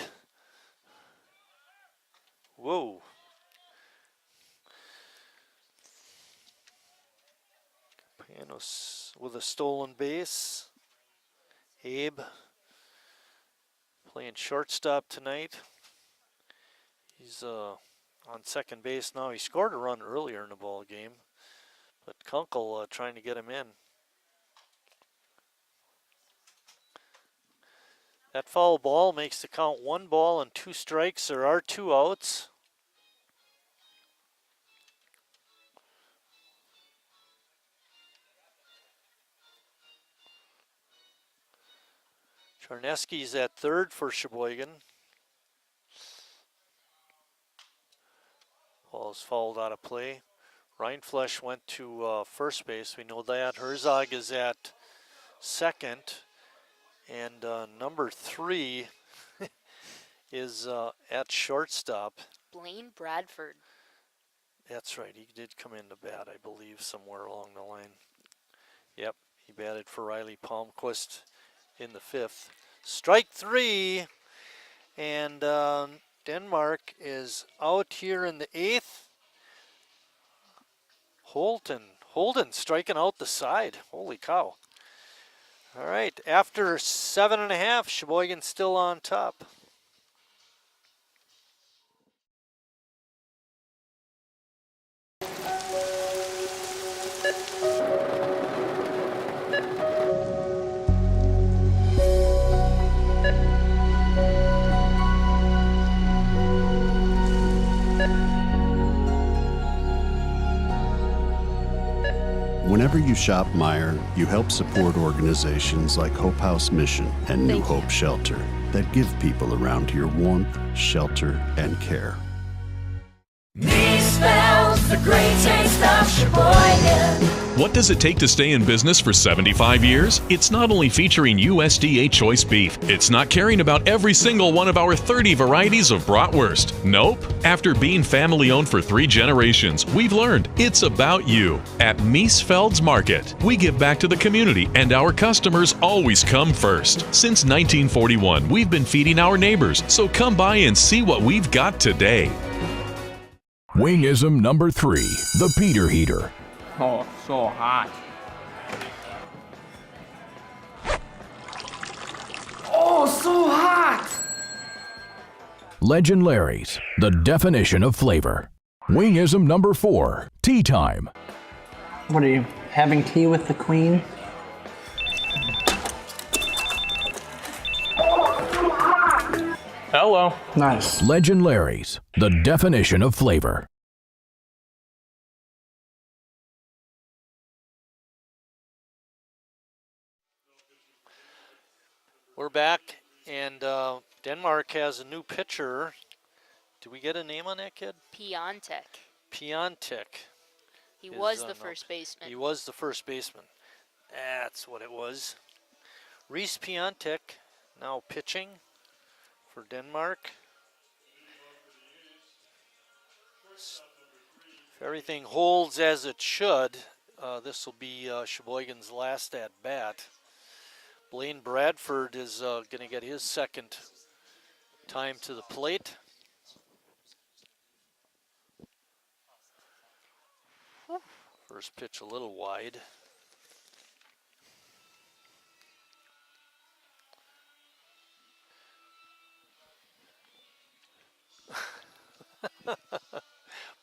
Whoa. Panos with a stolen base. Abe playing shortstop tonight. He's on second base now. He scored a run earlier in the ball game, but Kunkel trying to get him in. That foul ball makes the count 1 ball and 2 strikes. There are 2 outs. Charneski's at third for Sheboygan. Ball's fouled out of play. Reinflesch went to first base. We know that. Herzog is at second. And number 3 is at shortstop. Blaine Bradford. That's right. He did come into bat, I believe, somewhere along the line. Yep, he batted for Riley Palmquist in the 5th. Strike 3. And Denmark is out here in the 8th. Holden striking out the side. Holy cow. All right, after 7.5, Sheboygan still on top. Whenever you shop Meijer, you help support organizations like Hope House Mission and New Hope Shelter that give people around here warmth, shelter, and care. Me spells the great taste of Sheboygan. What does it take to stay in business for 75 years? It's not only featuring USDA choice beef. It's not caring about every single one of our 30 varieties of bratwurst. Nope. After being family owned for 3 generations, we've learned it's about you. At Miesfeld's Market, we give back to the community and our customers always come first. Since 1941, we've been feeding our neighbors, so come by and see what we've got today. Wingism number 3, the Peter Heater. Oh, so hot. Oh, so hot! Legend Larry's, the definition of flavor. Wingism number 4, tea time. What are you, having tea with the queen? Hello. Nice. Legend Larry's, the definition of flavor. We're back, and Denmark has a new pitcher. Do we get a name on that kid? Piontek. Piontek. He was the first baseman. He was the first baseman. That's what it was. Reese Piontek now pitching for Denmark. If everything holds as it should, this will be Sheboygan's last at bat. Blaine Bradford is going to get his second time to the plate. First pitch a little wide.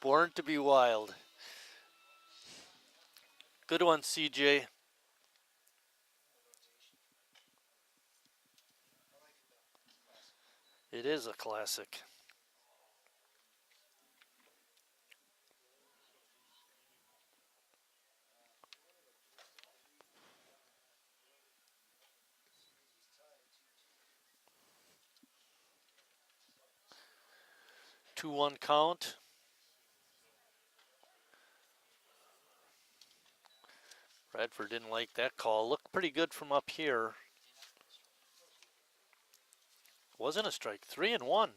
Born to be wild. Good one, CJ. It is a classic. Two one count. Bradford didn't like that call. Looked pretty good from up here. Wasn't a strike. 3-1.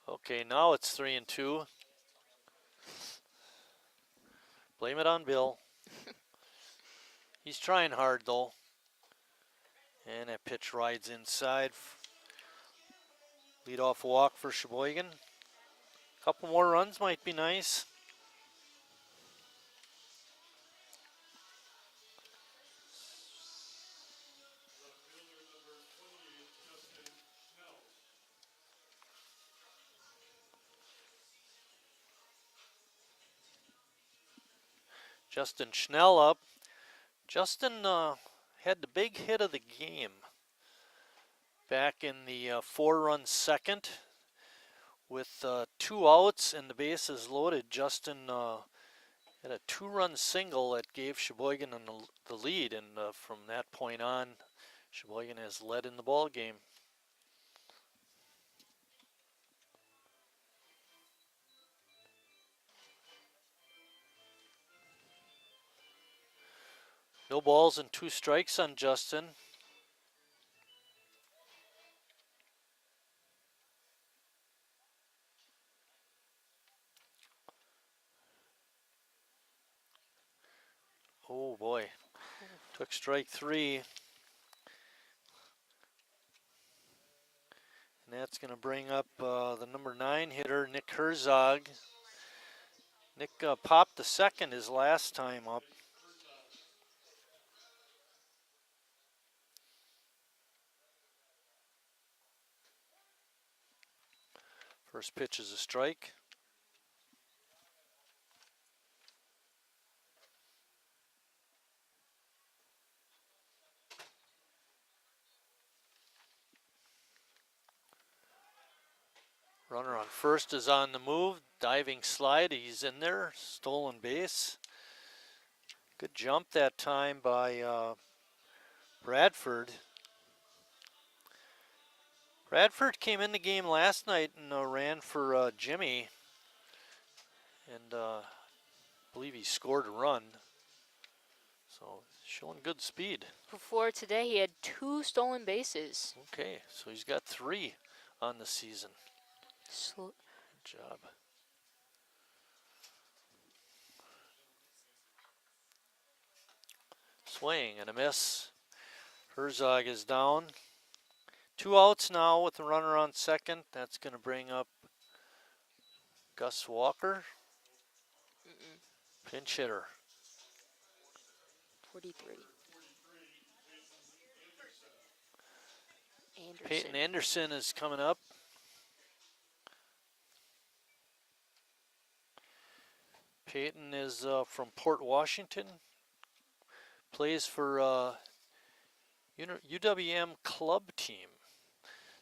Okay, now it's 3-2. Blame it on Bill. He's trying hard though. And that pitch rides inside. Leadoff walk for Sheboygan. Couple more runs might be nice. Justin Schnell up. Justin had the big hit of the game back in the 4-run second with 2 outs and the bases loaded. Justin had a 2-run single that gave Sheboygan the lead, and from that point on, Sheboygan has led in the ball game. No balls and 2 strikes on Justin. Oh boy, took strike 3. And that's going to bring up the number 9 hitter, Nick Herzog. Nick popped the second his last time up. First pitch is a strike. Runner on first is on the move. Diving slide, he's in there. Stolen base. Good jump that time by Bradford. Bradford came in the game last night and ran for Jimmy, and I believe he scored a run. So showing good speed. Before today, he had 2 stolen bases. Okay, so he's got 3 on the season. Good job. Swing and a miss. Herzog is down. 2 outs now with the runner on second. That's going to bring up Gus Walker. Pinch hitter. 43. Anderson. Peyton Anderson is coming up. Peyton is from Port Washington. Plays for UWM club team.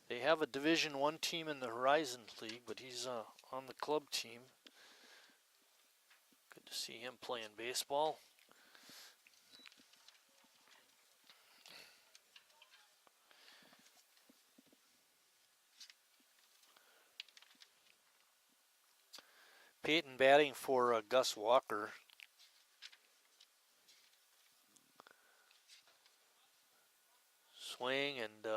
They have a Division I team in the Horizon League, but he's on the club team. Good to see him playing baseball. Peyton batting for Gus Walker. Swing and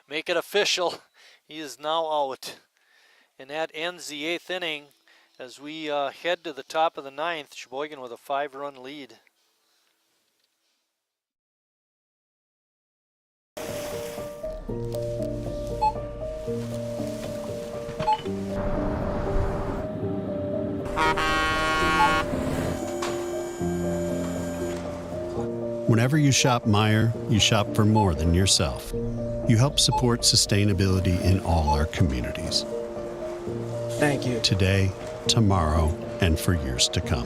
make it official. He is now out. And that ends the 8th inning as we head to the top of the 9th. Sheboygan with a 5-run lead. Whenever you shop Meijer, you shop for more than yourself. You help support sustainability in all our communities. Thank you. Today, tomorrow, and for years to come.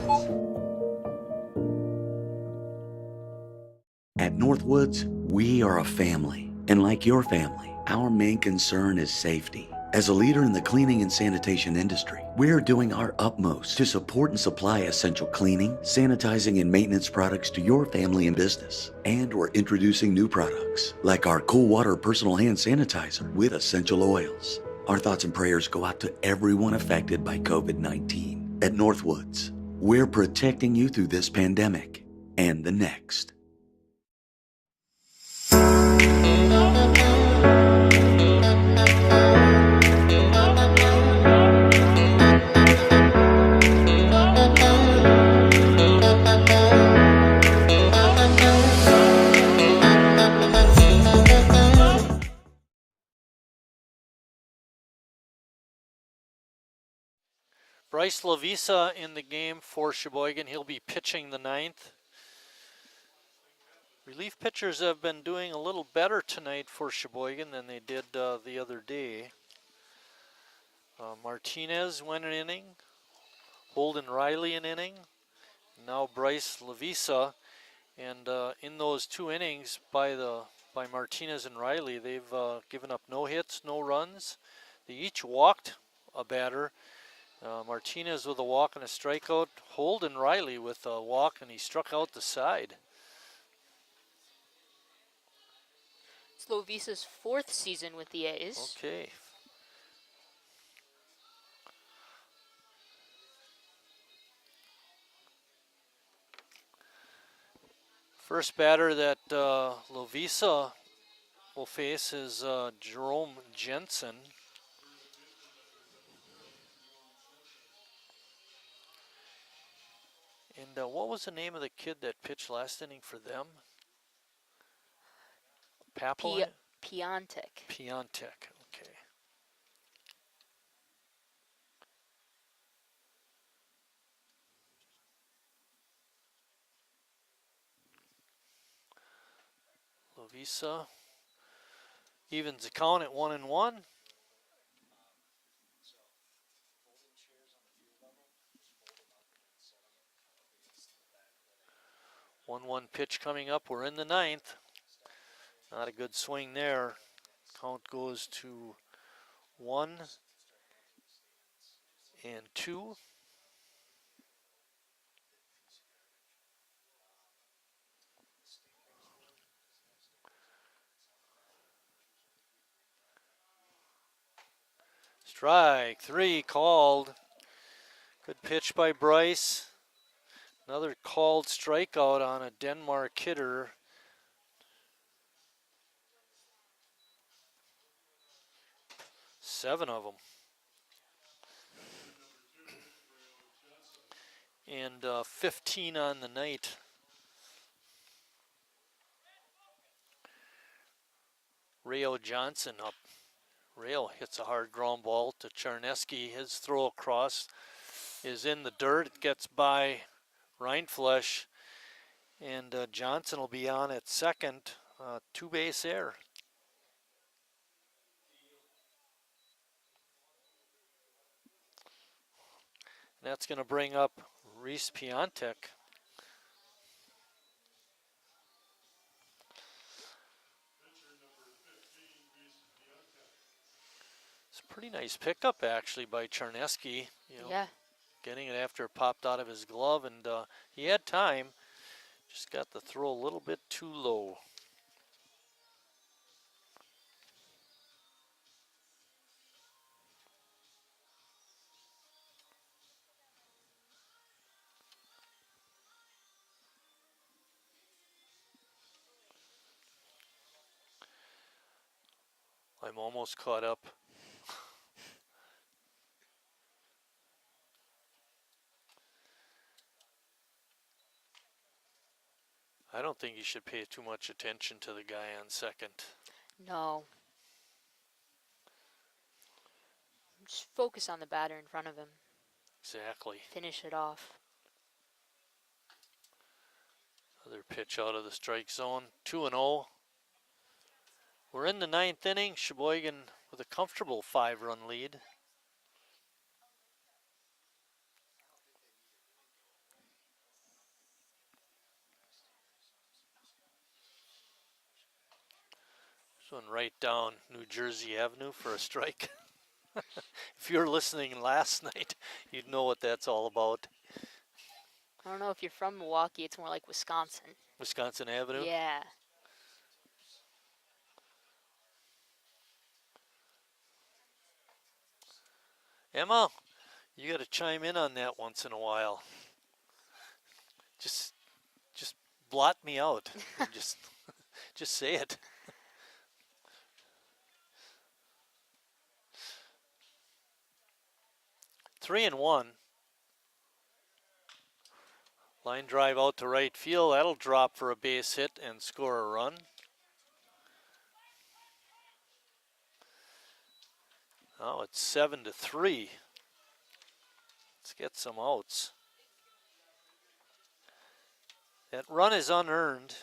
At Northwoods, we are a family. And like your family, our main concern is safety. As a leader in the cleaning and sanitation industry, we're doing our utmost to support and supply essential cleaning, sanitizing, and maintenance products to your family and business. And we're introducing new products, like our Cool Water Personal Hand Sanitizer with essential oils. Our thoughts and prayers go out to everyone affected by COVID-19. At Northwoods, we're protecting you through this pandemic and the next. Bryce Lavisa in the game for Sheboygan. He'll be pitching the ninth. Relief pitchers have been doing a little better tonight for Sheboygan than they did the other day. Martinez went an inning. Holden Riley an inning. Now Bryce Lavisa. And in those 2 innings by Martinez and Riley, they've given up no hits, no runs. They each walked a batter. Martinez with a walk and a strikeout. Holden Riley with a walk, and he struck out the side. It's Lovisa's 4th season with the A's. Okay. First batter that Lovisa will face is Jerome Jensen. And what was the name of the kid that pitched last inning for them? Papel? Piontek. Piontek, okay. Lovisa evens the count at 1-1. 1-1 pitch coming up. We're in the 9th. Not a good swing there. Count goes to 1-2. Strike 3 called. Good pitch by Bryce. Another called strikeout on a Denmark hitter. Seven of them. And 15 on the night. Rayo Johnson up. Rayo hits a hard ground ball to Charneski. His throw across is in the dirt. It gets by Reinflesch, and Johnson will be on at second. 2-base error. That's going to bring up Reese Piontek. It's a pretty nice pickup, actually, by Charneski. Yeah. Getting it after it popped out of his glove, and he had time. Just got the throw a little bit too low. I'm almost caught up. I don't think you should pay too much attention to the guy on second. No. Just focus on the batter in front of him. Exactly. Finish it off. Another pitch out of the strike zone. 2-0. We're in the 9th inning. Sheboygan with a comfortable 5-run lead. This one right down New Jersey Avenue for a strike. If you were listening last night, you'd know what that's all about. I don't know if you're from Milwaukee. It's more like Wisconsin. Wisconsin Avenue? Yeah. Emma, you got to chime in on that once in a while. Just blot me out. Just say it. Three and one. Line drive out to right field. That'll drop for a base hit and score a run. Now it's 7-3. Let's get some outs. That run is unearned,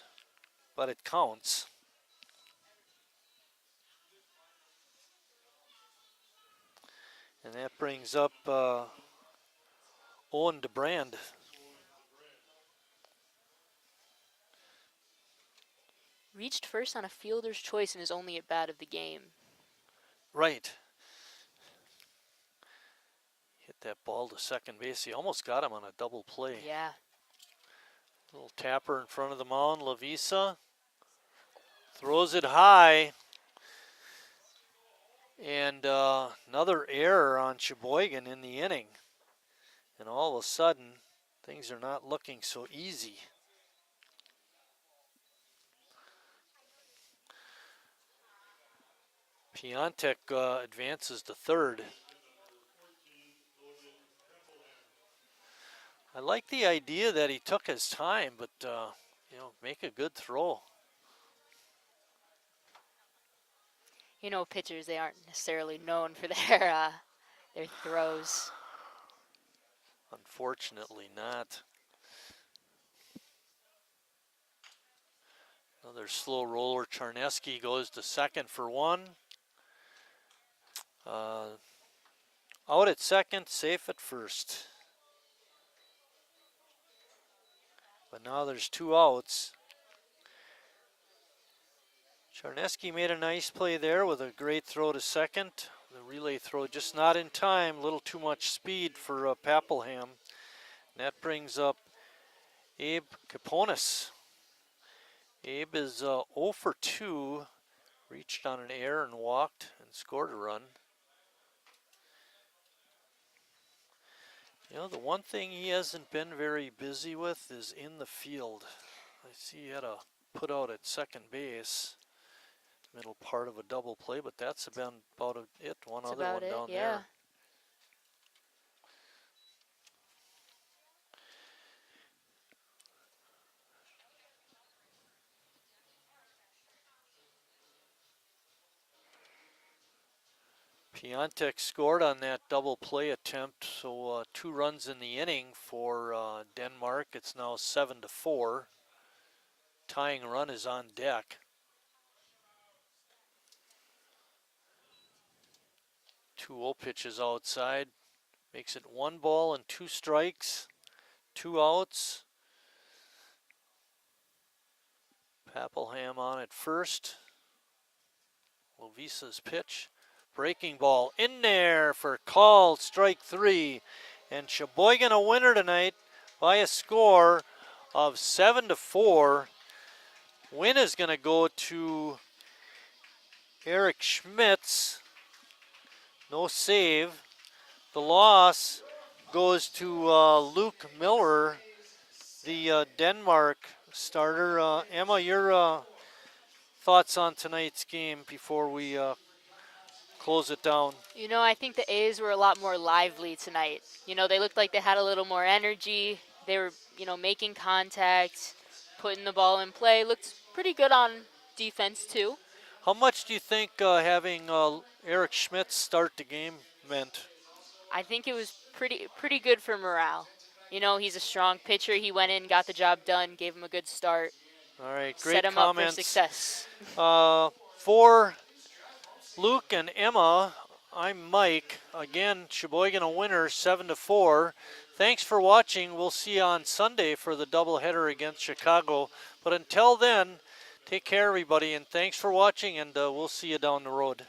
but it counts. And that brings up Owen DeBrand. Reached first on a fielder's choice in his only at bat of the game. Right. Hit that ball to second base. He almost got him on a double play. Yeah. Little tapper in front of the mound. Lavisa throws it high. And another error on Sheboygan in the inning. And all of a sudden, things are not looking so easy. Piontek advances to third. I like the idea that he took his time, but make a good throw. You know, pitchers, they aren't necessarily known for their throws. Unfortunately not. Another slow roller. Charneski goes to second for one. Out at second, safe at first. But now there's two outs. Charneski made a nice play there with a great throw to second. The relay throw just not in time. A little too much speed for Papelham. And that brings up Abe Caponis. Abe is 0 for 2. Reached on an error and walked and scored a run. You know, the one thing he hasn't been very busy with is in the field. I see he had a put out at second base, middle part of a double play, but that's been about it. One That's other about one it, down yeah. there. Piontek scored on that double play attempt, so 2 runs in the inning for Denmark. It's now 7-4. Tying run is on deck. 2-0 pitches outside. Makes it 1 ball and 2 strikes. 2 outs. Papelham on at first. Lovisa's pitch. Breaking ball in there for called strike 3. And Sheboygan a winner tonight by a score of 7-4. Win is going to go to Eric Schmitz. No save. The loss goes to Luke Miller, the Denmark starter. Emma, your thoughts on tonight's game before we close it down? You know, I think the A's were a lot more lively tonight. You know, they looked like they had a little more energy. They were, making contact, putting the ball in play. Looked pretty good on defense, too. How much do you think having Eric Schmitz start the game meant? I think it was pretty good for morale. You know, he's a strong pitcher. He went in, got the job done, gave him a good start. All right, great Set him comments. up for success. For Luke and Emma, I'm Mike. Again, Sheboygan a winner, 7-4. Thanks for watching. We'll see you on Sunday for the doubleheader against Chicago. But until then, Take care, everybody, and thanks for watching, and we'll see you down the road.